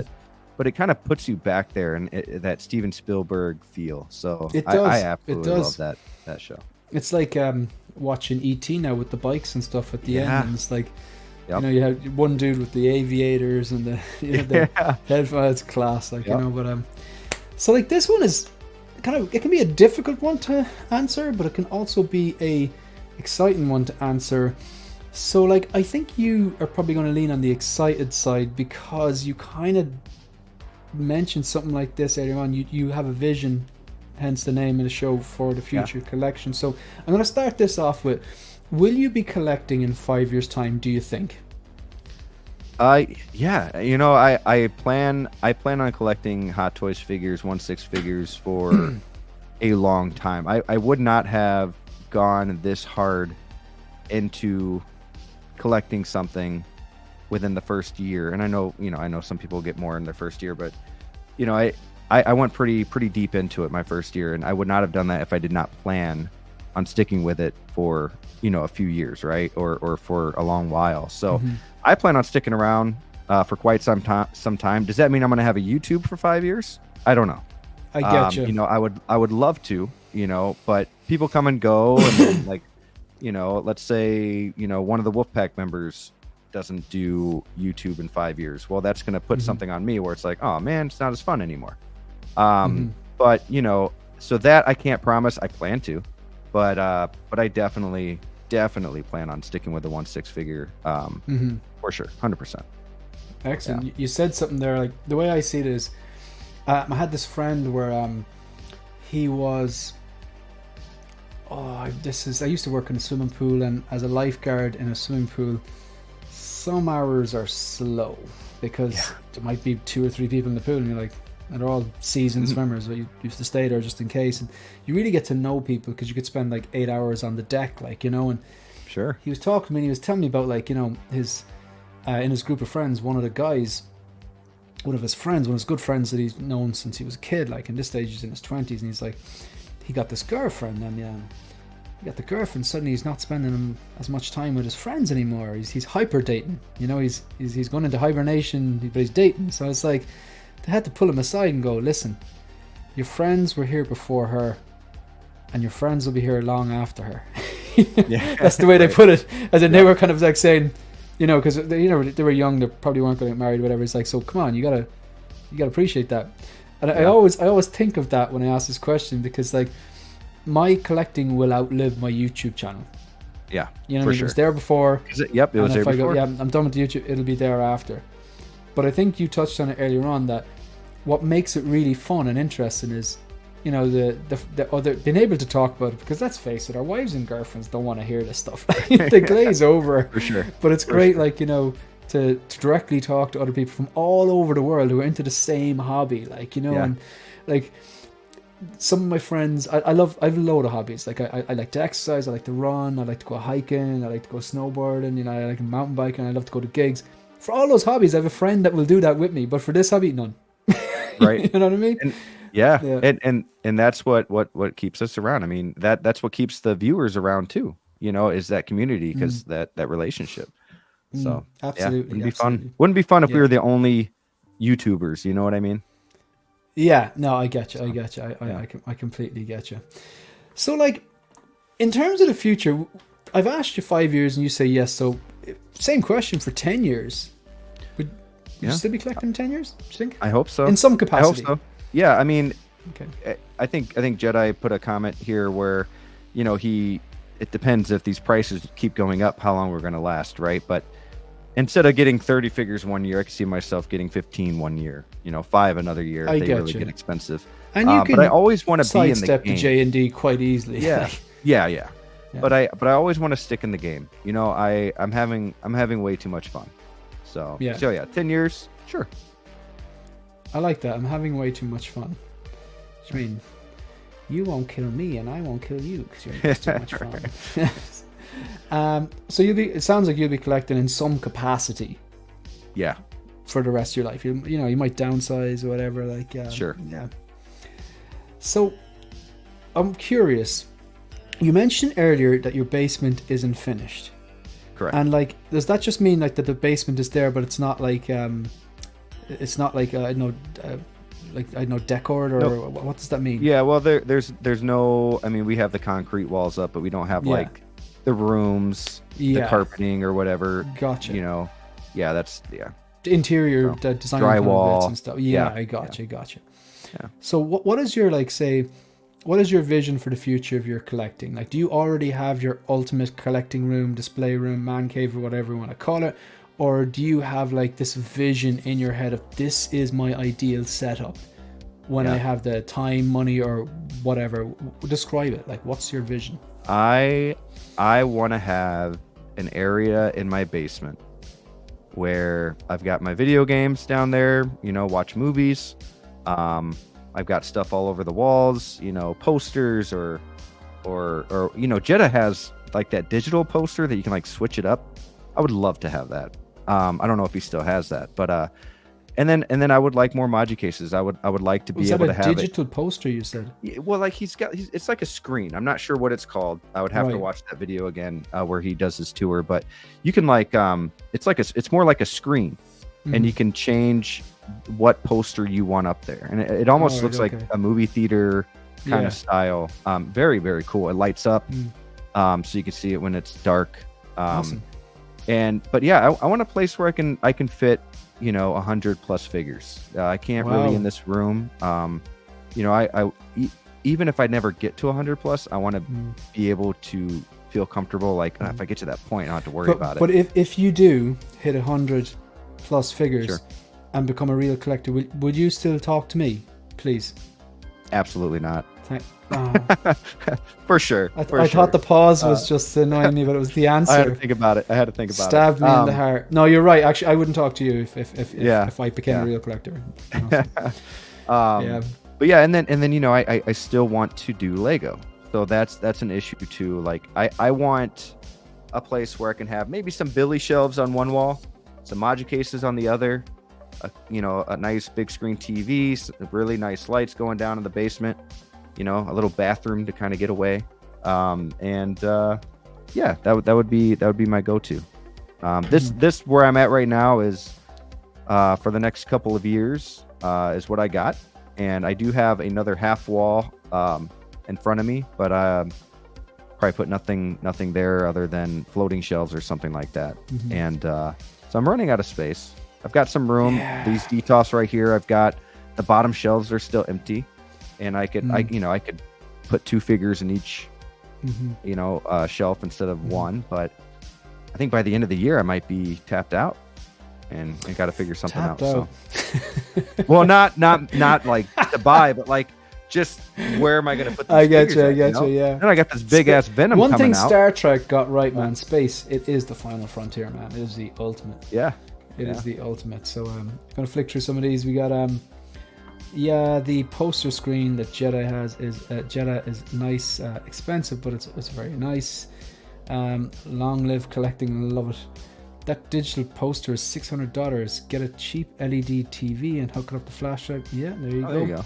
but it kind of puts you back there and that Steven Spielberg feel. So I absolutely love that show. It's like watching E.T. now with the bikes and stuff at the end. And it's like, Yep. you have one dude with the aviators and the headphones. It's class, like, but so like this one is it can be a difficult one to answer, but it can also be a exciting one to answer. So like I think you are probably going to lean on the excited side because you kind of mentioned something like this earlier on. You have a vision, hence the name of the show, for the future collection. So I'm going to start this off with, will you be collecting in 5 years' time, do you think? I plan on collecting Hot Toys figures, 1/6 figures for a long time. I would not have gone this hard into collecting something within the first year. And I know some people get more in their first year, but I went pretty deep into it my first year, and I would not have done that if I did not plan on sticking with it for a few years, right, or for a long while. So I plan on sticking around for quite some time. Does that mean I'm going to have a YouTube for 5 years? I don't know. I get you. I would love to, but people come and go, and then, like, let's say one of the Wolfpack members doesn't do YouTube in 5 years. Well, that's going to put something on me where it's like, oh man, it's not as fun anymore. But so that I can't promise. I plan to, but I definitely plan on sticking with the 1/6 figure for sure, 100%. Excellent. You said something there. Like, the way I see it is, I had this friend where he was. I used to work in a swimming pool, and as a lifeguard in a swimming pool, some hours are slow because there might be 2 or 3 people in the pool, and you're like, and they're all seasoned swimmers, but you used to stay there just in case. And you really get to know people because you could spend like 8 hours on the deck, and sure. He was talking to me and he was telling me about, like, his in his group of friends, one of his good friends that he's known since he was a kid, like, in this stage he's in his 20s, and he's like, he got this girlfriend, and he got the girlfriend, suddenly he's not spending as much time with his friends anymore. He's hyper dating, he's going into hibernation, but he's dating. So it's like they had to pull him aside and go, listen, your friends were here before her, and your friends will be here long after her. That's the way they put it. As in, they were kind of like saying, because they were young, they probably weren't going to get married, whatever. It's like, so come on, you gotta appreciate that. And I always think of that when I ask this question, because like my collecting will outlive my YouTube channel. Yeah, you know what I mean? Sure. It was there before. It was there before. I'm done with the YouTube, it'll be there after. But I think you touched on it earlier on, that what makes it really fun and interesting is, the other, being able to talk about it, because let's face it, our wives and girlfriends don't want to hear this stuff. They glaze over. For sure. But it's great, like, to directly talk to other people from all over the world who are into the same hobby, like, and like some of my friends, I have a load of hobbies. Like I like to exercise, I like to run, I like to go hiking, I like to go snowboarding, I like mountain biking, I love to go to gigs. For all those hobbies, I have a friend that will do that with me, but for this hobby, none. Right. You know what I mean? And that's what keeps us around. I mean, that's what keeps the viewers around too, is that community, because that relationship. So absolutely, wouldn't be fun. Wouldn't be fun if we were the only YouTubers. You know what I mean? Yeah. No, I get you. I completely get you. So, like, in terms of the future, I've asked you 5 years, and you say yes. So, same question for 10 years. Would you still be collecting in 10 years? Do you think? I hope so. In some capacity. I hope so. Yeah. I mean, okay. I think Jedi put a comment here where, it depends if these prices keep going up, how long we're going to last, right? But instead of getting 30 figures 1 year, I can see myself getting 15 1 year, 5 another year. They really get expensive. And you can, but I always want to be in the sidestep game. the J&D quite easily. Yeah. But I always want to stick in the game. I'm having way too much fun. So 10 years, sure. I like that. I'm having way too much fun. Which means you won't kill me and I won't kill you because you're just too much fun. So it sounds like you'll be collecting in some capacity. Yeah. for the rest of your life. You know, you might downsize or whatever. Like, Sure. Yeah. So, I'm curious. You mentioned earlier that your basement isn't finished. Correct. And like, does that just mean like that the basement is there, but it's not like like I know decored, or No. what does that mean? Yeah, well, there's no. I mean, we have the concrete walls up, but we don't have like the rooms, the carpeting or whatever. Gotcha. You know, that's The interior the design drywall bits and stuff. Yeah, I gotcha. Yeah. So what is your what is your vision for the future of your collecting? Like, do you already have your ultimate collecting room, display room, man cave, or whatever you want to call it? Or do you have like this vision in your head of this is my ideal setup when I have the time, money, or whatever? Describe it. Like, what's your vision? I want to have an area in my basement where I've got my video games down there, you know, watch movies. I've got stuff all over the walls, you know, posters or you know, Jeddah has like that digital poster that you can like switch it up. I would love to have that. I don't know if he still has that, but and then I would like more Maji cases. I would like to be able to have a digital poster, you said? Well, like it's like a screen. I'm not sure what it's called. I would have to watch that video again where he does his tour, but you can like it's more like a screen, and you can change what poster you want up there, and it almost looks like a movie theater kind of style. Very, very cool. It lights up, so you can see it when it's dark. Awesome. But yeah, I want a place where I can fit, you know, 100+ figures. I can't really in this room. You know, I even if I never get to 100+, I want to be able to feel comfortable. Like if I get to that point, I don't have to worry about it. But if you do hit 100+ figures and become a real collector, would you still talk to me, please? Absolutely not. For sure. I thought the pause was just annoying me, but it was the answer. I had to think about it. Stabbed me in the heart. No, you're right. Actually, I wouldn't talk to you if I became a real collector. You know, But yeah, and then you know, I still want to do Lego. So that's an issue too. Like I want a place where I can have maybe some Billy shelves on one wall, some Maji cases on the other, you know, a nice big screen TV, really nice lights going down in the basement, you know, a little bathroom to kind of get away. That would be my go-to. This where I'm at right now is for the next couple of years is what I got. And I do have another half wall in front of me, but probably put nothing there other than floating shelves or something like that. And so I'm running out of space. I've got some room. These DTOS right here, I've got the bottom shelves are still empty, and I could I could put 2 figures in each shelf instead of one. But I think by the end of the year I might be tapped out and got to figure something out. So, well, not like to buy, but like just where am I going to put these I get figures you, yeah. Then I got this big ass Venom One coming thing out. Star Trek got right, man. Space, it is the final frontier, man. It is the ultimate. Yeah. It is the ultimate. So I'm gonna flick through some of these. We got the poster screen that Jeddah has is nice, expensive, but it's very nice. Long live collecting, love it. That digital poster is $600. Get a cheap LED TV and hook it up the flash drive. Yeah, there you go. There you go.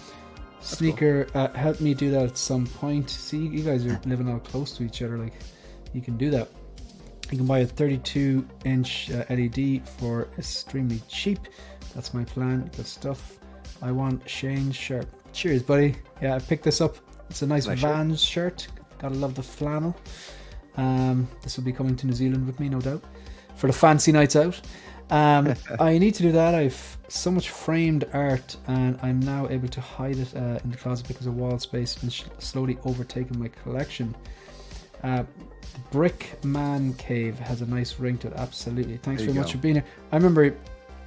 Sneaker, cool. Help me do that at some point. See, you guys are living all close to each other. Like, you can do that. You can buy a 32-inch LED for extremely cheap. That's my plan. Good stuff. I want Shane's shirt. Cheers, buddy. Yeah, I picked this up. It's a nice Vans shirt. Gotta love the flannel. This will be coming to New Zealand with me, no doubt, for the fancy nights out. I need to do that. I've so much framed art, and I'm now able to hide it in the closet because of wall space has been slowly overtaking my collection. The Brick Man Cave has a nice ring to it. Absolutely. Thanks very much for being here. I remember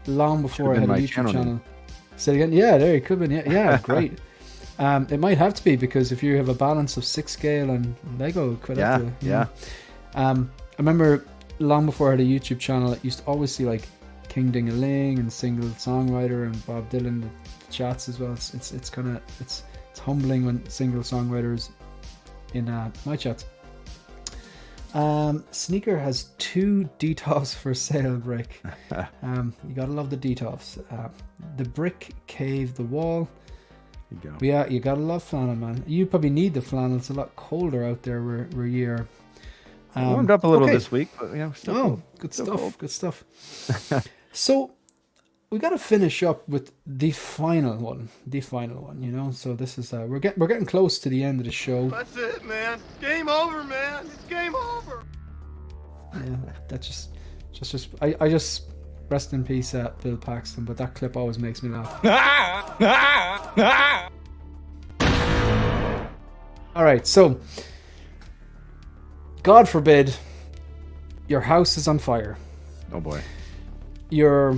long before I had a YouTube channel. Say it again. Yeah, there you could have been. Yeah, great. It might have to be, because if you have a balance of 6 scale and Lego, quite have to. Yeah. I remember long before I had a YouTube channel, I used to always see like King Ding-a-ling and Single Songwriter and Bob Dylan, the chats as well. It's kind of it's humbling when single songwriters in my chats. Sneaker has 2 detofs for sale, Brick. You gotta love the detofs. The Brick Cave, the wall. You go. Yeah, you gotta love flannel, man. You probably need the flannel. It's a lot colder out there where you are. Warmed up a little okay. this week, but yeah, still Oh, cold. good Still stuff. cold. Good stuff. So we got to finish up with the final one. You know. So this is we're getting close to the end of the show. That's it, man. Game over, man. It's game over. Yeah, that's I just rest in peace, Bill Paxton. But that clip always makes me laugh. All right, so God forbid your house is on fire. Oh boy. Your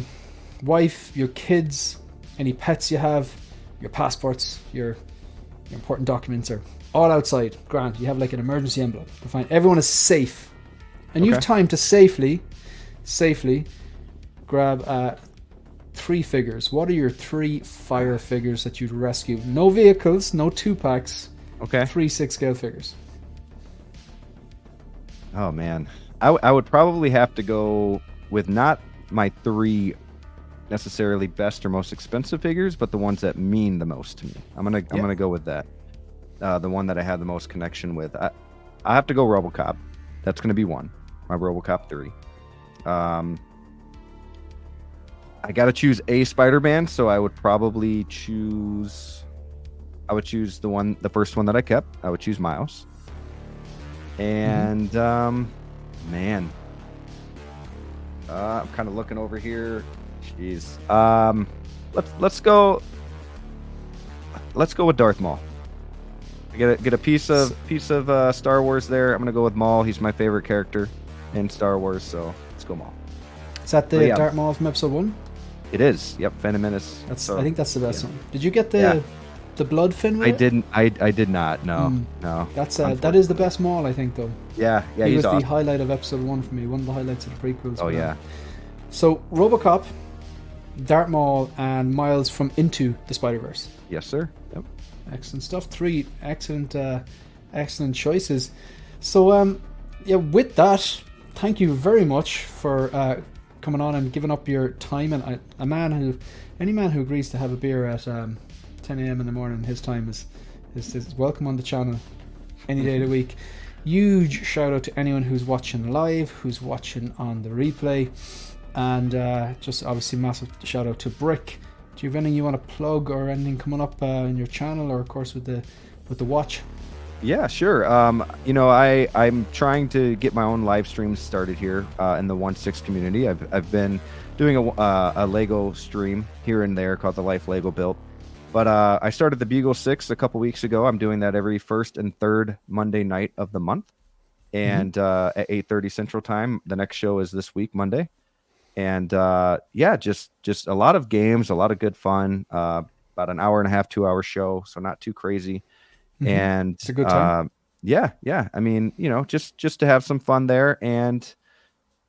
wife, your kids, any pets you have, your passports, your important documents are all outside. Grant, you have like an emergency envelope. Fine. Everyone is safe. And you've time to safely grab 3 figures. What are your 3 fire figures that you'd rescue? No vehicles, no 2-packs. Okay. 3 6-scale figures. Oh man, I would probably have to go with not my 3 necessarily best or most expensive figures, but the ones that mean the most to me. I'm gonna go with that. The one that I have the most connection with. I have to go RoboCop. That's gonna be one. My RoboCop 3. I gotta choose a Spider-Man, so I would probably choose. I would choose the first one that I kept. I would choose Miles. And man, I'm kind of looking over here. Jeez. Let's go with Darth Maul. I get a piece of Star Wars there. I'm gonna go with Maul. He's my favorite character in Star Wars, so let's go Maul. Is that the Darth Maul from Episode 1? It is. Yep, Phantom Menace. I think that's the best one. Did you get the blood fin with it? I did not. No. No. That is the best Maul, I think, though. Yeah, he was awesome. the highlight of Episode 1 for me. One of the highlights of the prequels. Oh yeah. So RoboCop, Darth Maul, and Miles from Into the Spider-Verse. Yes, sir. Yep. Excellent stuff. 3 excellent choices. So with that, thank you very much for coming on and giving up your time. And any man who agrees to have a beer at 10 a.m. in the morning, his time is welcome on the channel any day of the week. Huge shout out to anyone who's watching live, who's watching on the replay, and just obviously massive shout out to Brick. Do you have anything you want to plug or anything coming up in your channel, or of course with the watch? Yeah, sure. I'm trying to get my own live streams started here in the 1/6 community. I've been doing a Lego stream here and there called the Life Lego Built. But I started the Bugle 6 a couple weeks ago. I'm doing that every first and third Monday night of the month, and at 8:30 Central Time. The next show is this week, Monday, and just a lot of games, a lot of good fun. About an hour and a half, 2-hour show, so not too crazy. And it's a good time. Yeah. I mean, just to have some fun there, and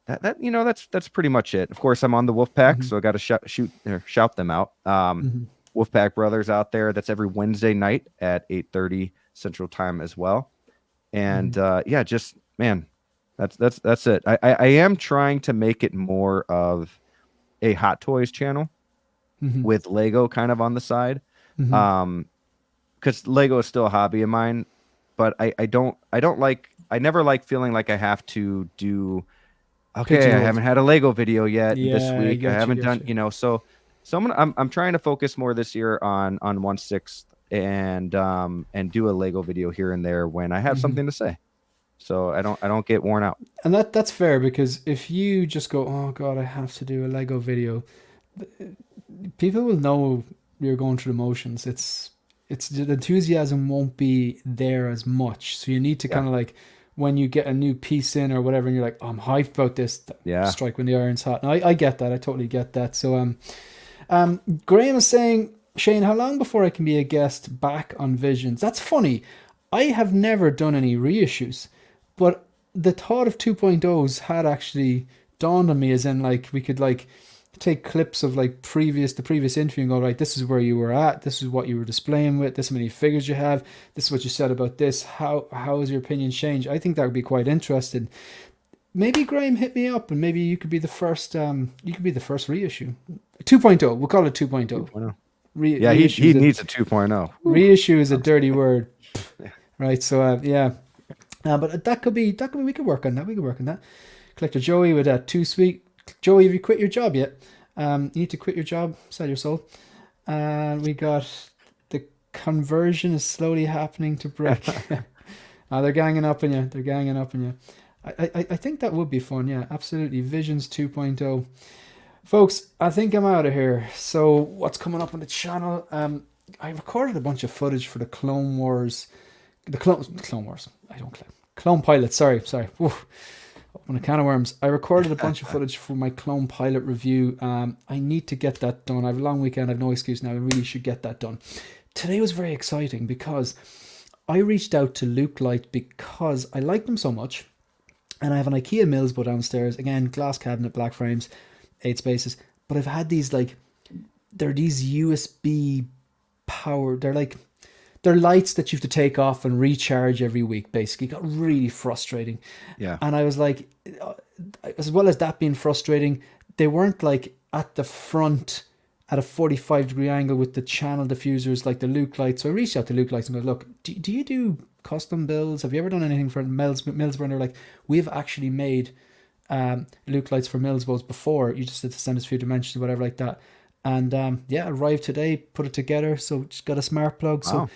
that's pretty much it. Of course, I'm on the Wolfpack, so I got to shout them out. Wolfpack Brothers out there. That's every Wednesday night at 8:30 Central Time as well. And just man, that's it. I am trying to make it more of a Hot Toys channel with Lego kind of on the side. Because Lego is still a hobby of mine, but I never like feeling like I have to do. Okay, I haven't had a Lego video yet this week. I haven't done, so I'm trying to focus more this year on 1/6 and do a Lego video here and there when I have something to say, so I don't get worn out. And that's fair, because if you just go, oh god, I have to do a Lego video, people will know you're going through the motions. It's the enthusiasm won't be there as much, so you need to kind of like, when you get a new piece in or whatever, and you're like, oh, I'm hyped about this. Strike when the iron's hot. No, I get that. I totally get that. So Graham is saying, Shane, how long before I can be a guest back on Visions? That's funny. I have never done any reissues, but the thought of 2.0s had actually dawned on me, as in like we could like take clips of like the previous interview and go, right, this is where you were at, this is what you were displaying with, this is how many figures you have, this is what you said about this, how has your opinion changed? I think that would be quite interesting. Maybe Graham, hit me up and maybe you could be the first reissue. 2.0, we'll call it 2.0. 2.0. He needs a 2.0. Reissue is a dirty word. Right, so but that could be we could work on that. Collector Joey with Too Sweet. Joey, have you quit your job yet? You need to quit your job, sell your soul. We got the conversion is slowly happening to Brick. They're ganging up on you. I think that would be fun, yeah, absolutely. Visions 2.0. Folks, I think I'm out of here. So what's coming up on the channel? I recorded a bunch of footage for the Clone Wars. Clone Pilot, sorry. Oof. Open a can of worms. I recorded a bunch of footage for my Clone Pilot review. I need to get that done. I have a long weekend. I have no excuse now. I really should get that done. Today was very exciting because I reached out to Luke Light because I like them so much. And I have an IKEA Millsbo downstairs. Again, glass cabinet, black frames, 8 spaces. But I've had these they're these USB powered, they're lights that you have to take off and recharge every week, basically. It got really frustrating. Yeah. And I was like, as well as that being frustrating, they weren't like at the front at a 45-degree angle with the channel diffusers like the Luke Light. So I reached out to Luke Lights and go, look, do you do custom builds? Have you ever done anything for Millsbo? And they're like, we've actually made Luke Lights for Millsbos before. You just had to send us a few dimensions, whatever like that. And arrived today, put it together. So just got a smart plug. So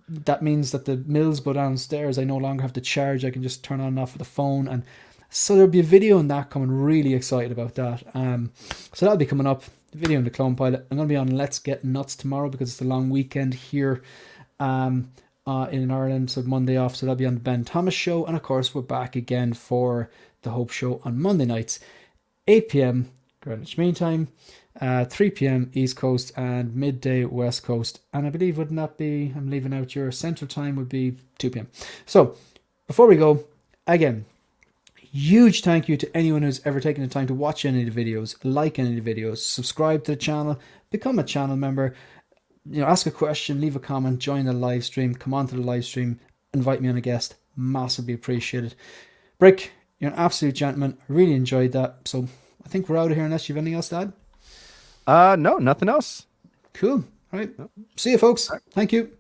that means that the Millsbo downstairs, I no longer have to charge. I can just turn on and off with the phone. And so there'll be a video on that coming. Really excited about that. So that'll be coming up. The video on the Clone Pilot. I'm going to be on Let's Get Nuts tomorrow because it's the long weekend here in Ireland. So Monday off. So that'll be on the Ben Thomas Show. And of course, we're back again for the Hope Show on Monday nights, 8 p.m. Greenwich Mean Time, 3 p.m. East Coast, and midday West Coast. And I believe, wouldn't that be, I'm leaving out your Central Time, would be 2 p.m. So before we go, again, huge thank you to anyone who's ever taken the time to watch any of the videos, like any of the videos, subscribe to the channel, become a channel member, ask a question, leave a comment, join the live stream, come on to the live stream, invite me on a guest. Massively appreciated. Brick, you're an absolute gentleman. I really enjoyed that. So I think we're out of here unless you have anything else to add. No, nothing else. Cool. All right. See you, folks. Thank you.